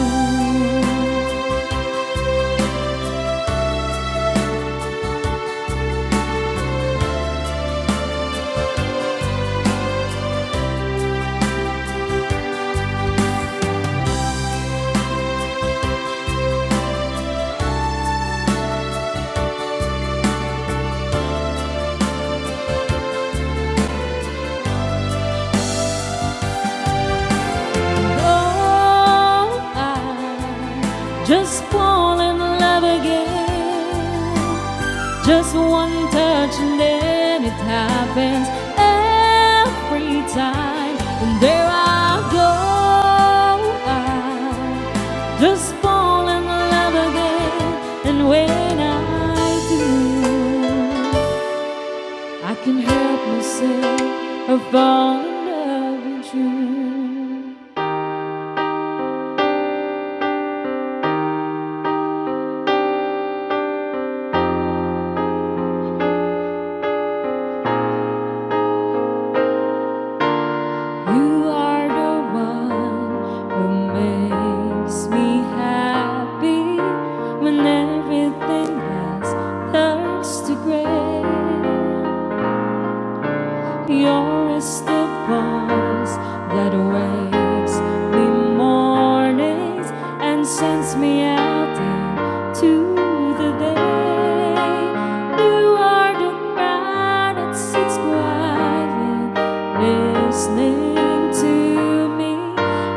Just fall in love again, just one touch and then it happens every time. And there I go, I just fall in love again. And when I do, I can help myself, I fall in love with you. Yours the voice that wakes me mornings and sends me out into the day. You are the man that sits quietly listening to me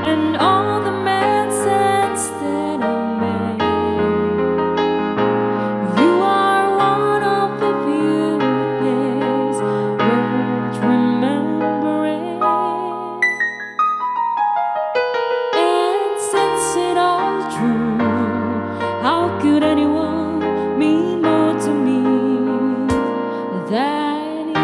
and all the men sense that I made. You are one of the few things worth remembering. And since it all true, how could anyone mean more to me than you?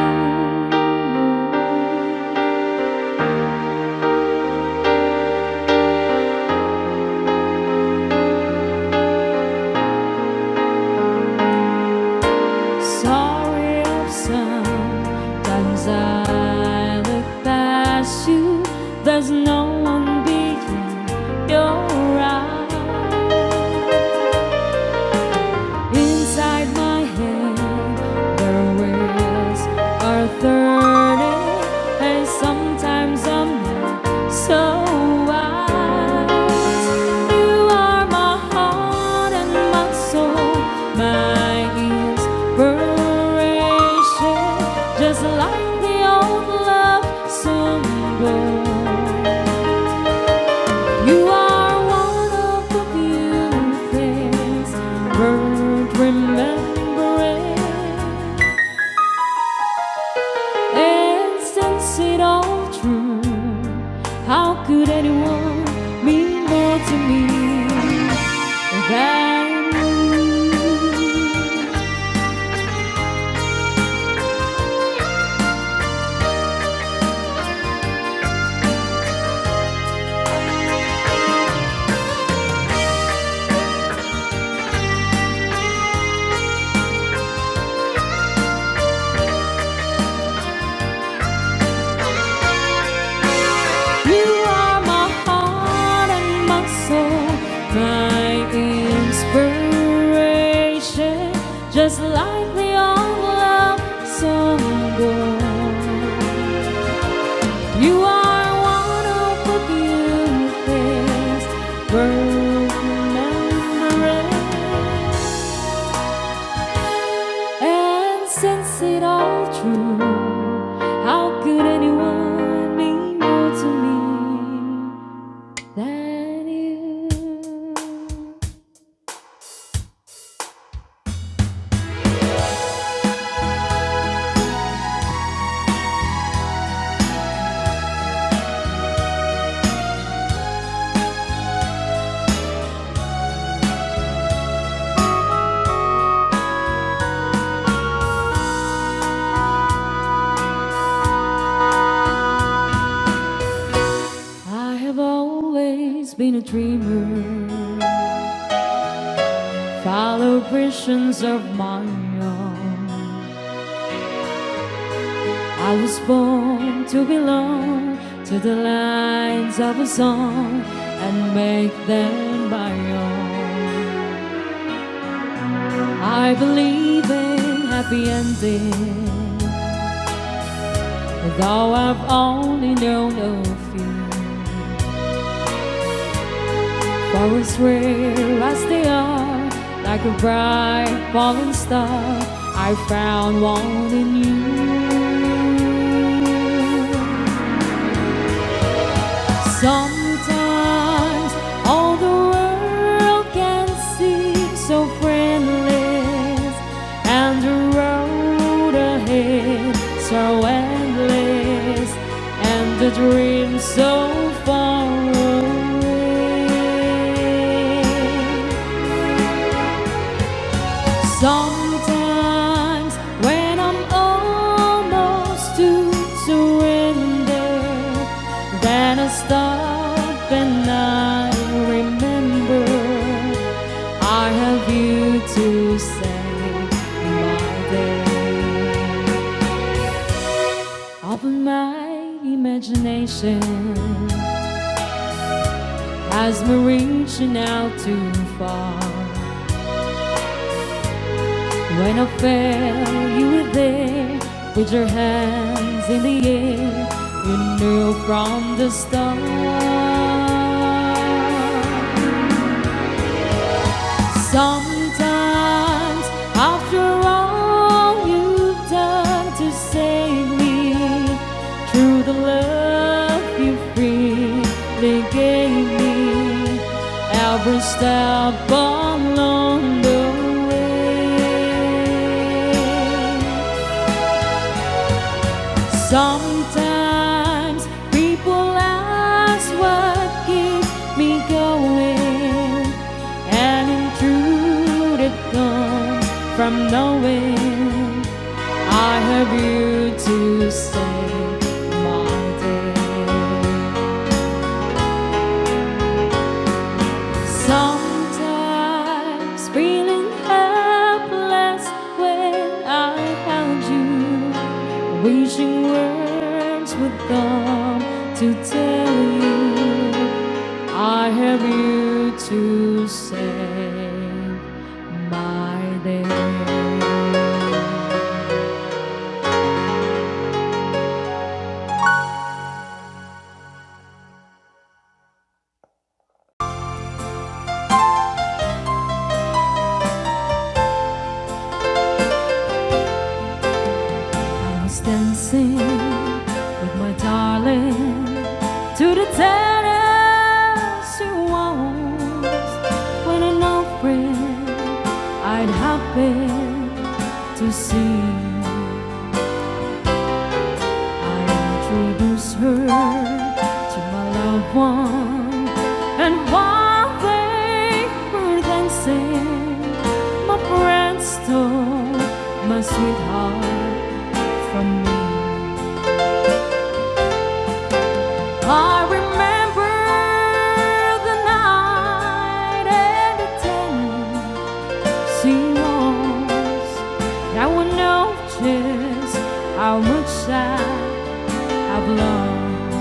Sorry if sometimes I look past you, there's no one beating your eyes. Inside my head the wheels are turning, and sometimes I'm not so wise. You are my heart and my soul, my inspiration, just like the old love song goes. You are one of the few things worth remembering. And since it all true, how could anyone mean more to me than you? You are my heart and my soul, my always been a dreamer, follow visions of my own. I was born to belong to the lines of a song and make them my own. I believe in happy endings, though I've only known a few. For as rare as they are, like a bright falling star, I found one in you. Sometimes all the world can seem so friendless, and the road ahead so endless, and the dream so far away. Sometimes when I'm almost to surrender, then I stop and I remember I have you to save my day. Open my imagination has me reaching out too far. When I felt you were there with your hands in the air, you knew from the start. Sometimes after all you've done to save me, through the love you freely gave me, every step along the way. Sometimes people ask what keeps me going, and in truth it comes from knowing I have you to save my day. Sometimes feeling helpless when I held you, wishing words would come to tell you I have you to save my day. I was dancing with my darling to the Tennessee waltz, when an old friend I'd happen to see. I introduced her to my loved one, and while they were dancing, my friend stole my sweetheart from me. I remember the night and the Tennessee waltz. Now I know just how much I have loved.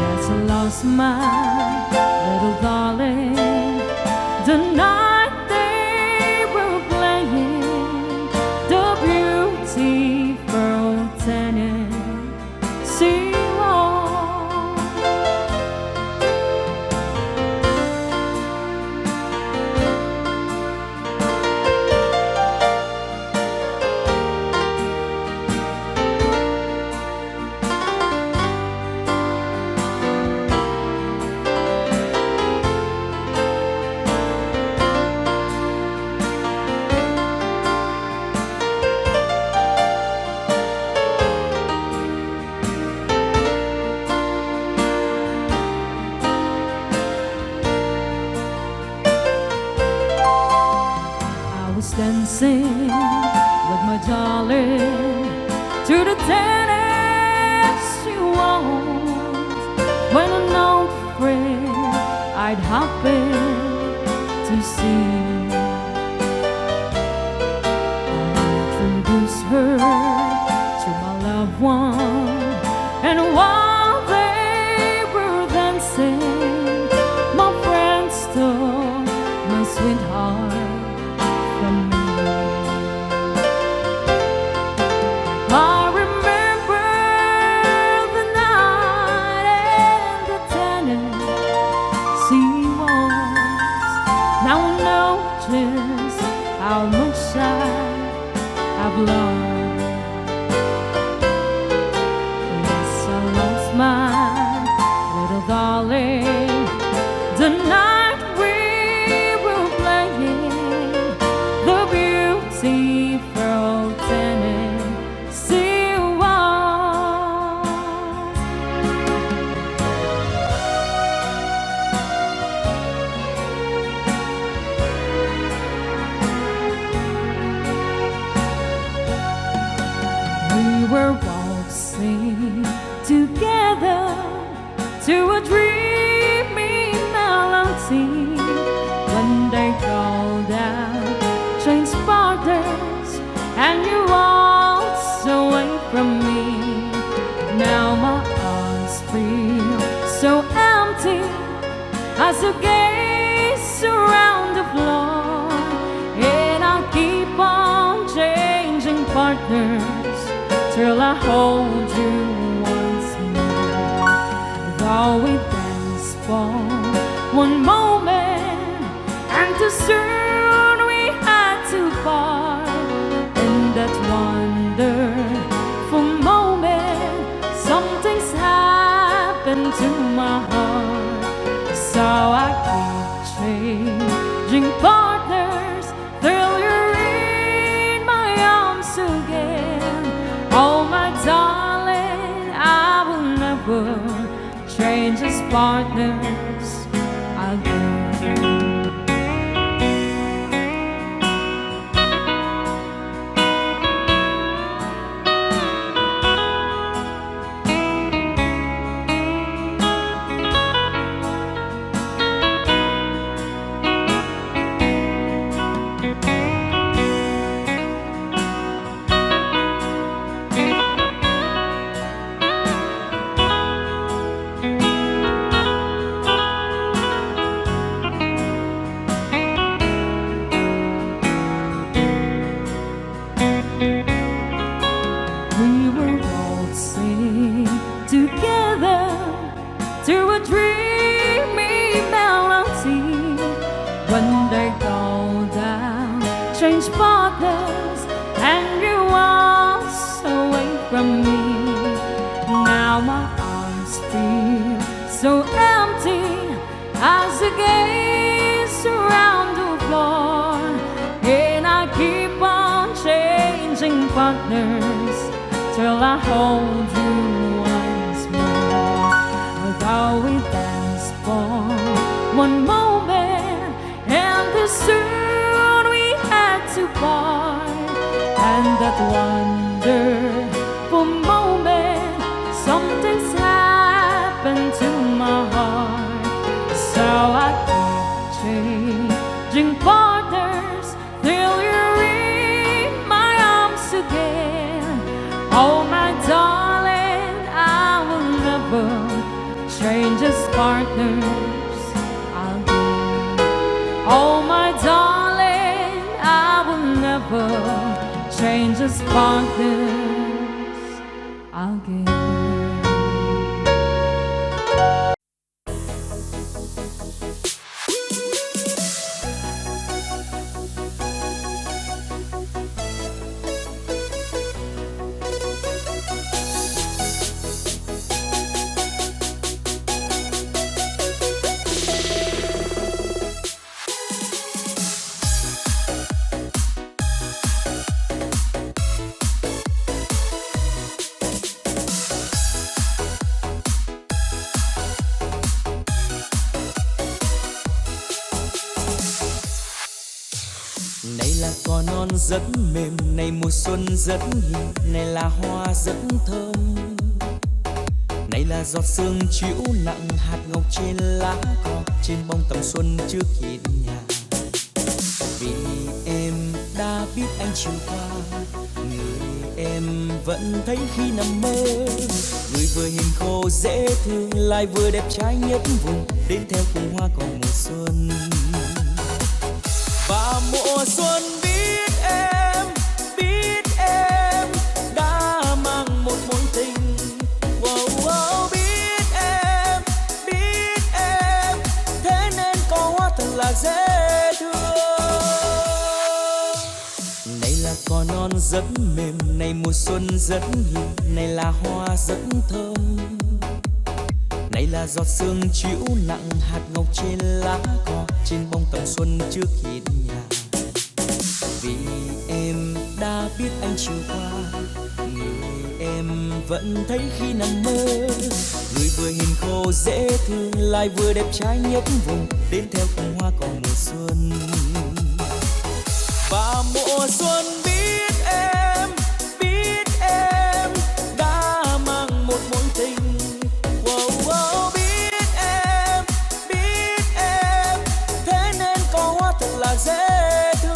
Yes, I lost my little darling the night they were playing the beautiful Tennessee waltz. Dancing with my darling to the Tennessee waltz, when quite happy to see. I'll introduce her to my loved one, and while they were dancing, my friend stole my sweetheart from me. I remember the night and the Tennessee walls. Now I know just how much I've learned. Yes, I lost my little darling the night we were playing the beautiful Tennessee waltz. We were waltzing together to a dreamy melody when they called out change partners and you waltzed away from me. Now my arms feel so empty as I gaze around the floor, and I keep on changing partners till I hold you once more. Though we dance for one moment and too soon we had to part, in that wonderful moment something's happened to my heart. So I keep changing partners till you're in my arms again. Oh my darling, I will never change as partners again. We were waltzing together to a dreamy melody when they called out change partners and you waltzed away from me. Now my arms feel so empty as I gaze around the floor, and I keep on changing partners till I hold you once more. Though we dance for one moment and too soon we had to part, and that wonderful moment something's happened to my heart. So I keep changing partners till you're in my arms again. Oh my darling, I will never change as partners again. Oh my darling, I will never change as partners again. cỏ non rất mềm, này mùa xuân rất hiền, này là hoa rất thơm, này là giọt sương chiếu nặng hạt ngọc trên lá cỏ, trên bông tầm xuân trước hiên nhà. Vì em đã biết anh chiều qua, người em vẫn thấy khi nằm mơ. Người vừa hiền khô dễ thương, lại vừa đẹp trai nhất vùng, đến theo cùng hoa cỏ mùa xuân. Và mùa xuân biết em đã mang một mối tình. Wow, wow, biết em, thế nên có hoa thật là dễ thương. Này là cỏ non rất mềm, này mùa xuân rất hiền, này là hoa rất thơm. Này là giọt sương chiếu nặng hạt ngọc trên lá cỏ, trên bông tầm xuân trước hiên nhà. Vì em đã biết anh chiều qua, người em vẫn thấy khi nằm mơ. Người vừa hiền khô dễ thương, lại vừa đẹp trai nhất vùng, đến theo cùng hoa cỏ mùa xuân. Và mùa xuân biết em đã mang một mối tình. Wow, wow, biết em, thế nên có hoa thật là dễ thương.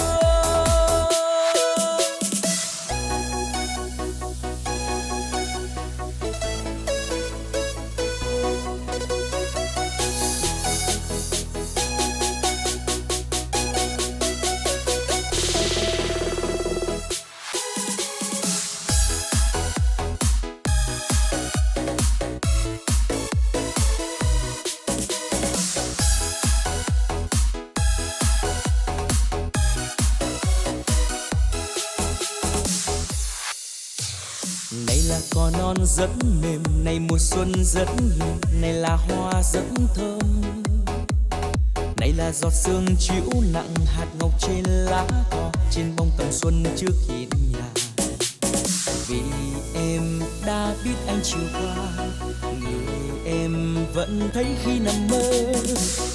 Này là cỏ non rất mềm, này mùa xuân rất hiền, này là hoa rất thơm. Này là giọt sương chiếu nặng hạt ngọc trên lá cỏ, trên bông tầm xuân trước hiên nhà. Vì em đã biết anh chiều qua, người em vẫn thấy khi nằm mơ.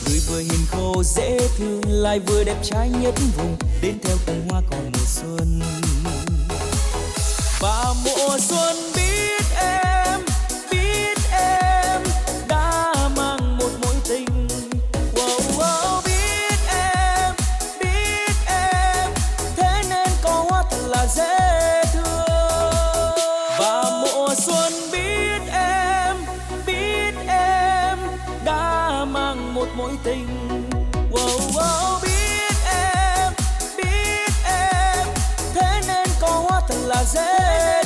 Người vừa hiền khô dễ thương, lại vừa đẹp trai nhất vùng, đến theo cùng hoa cỏ mùa xuân. Và mùa xuân biết em đã mang một mối tình. Wow, wow, biết em, thế nên có hoa thật là dễ thương. Và mùa xuân biết em đã mang một mối tình. Wow, wow, biết em, thế nên có hoa thật là dễ.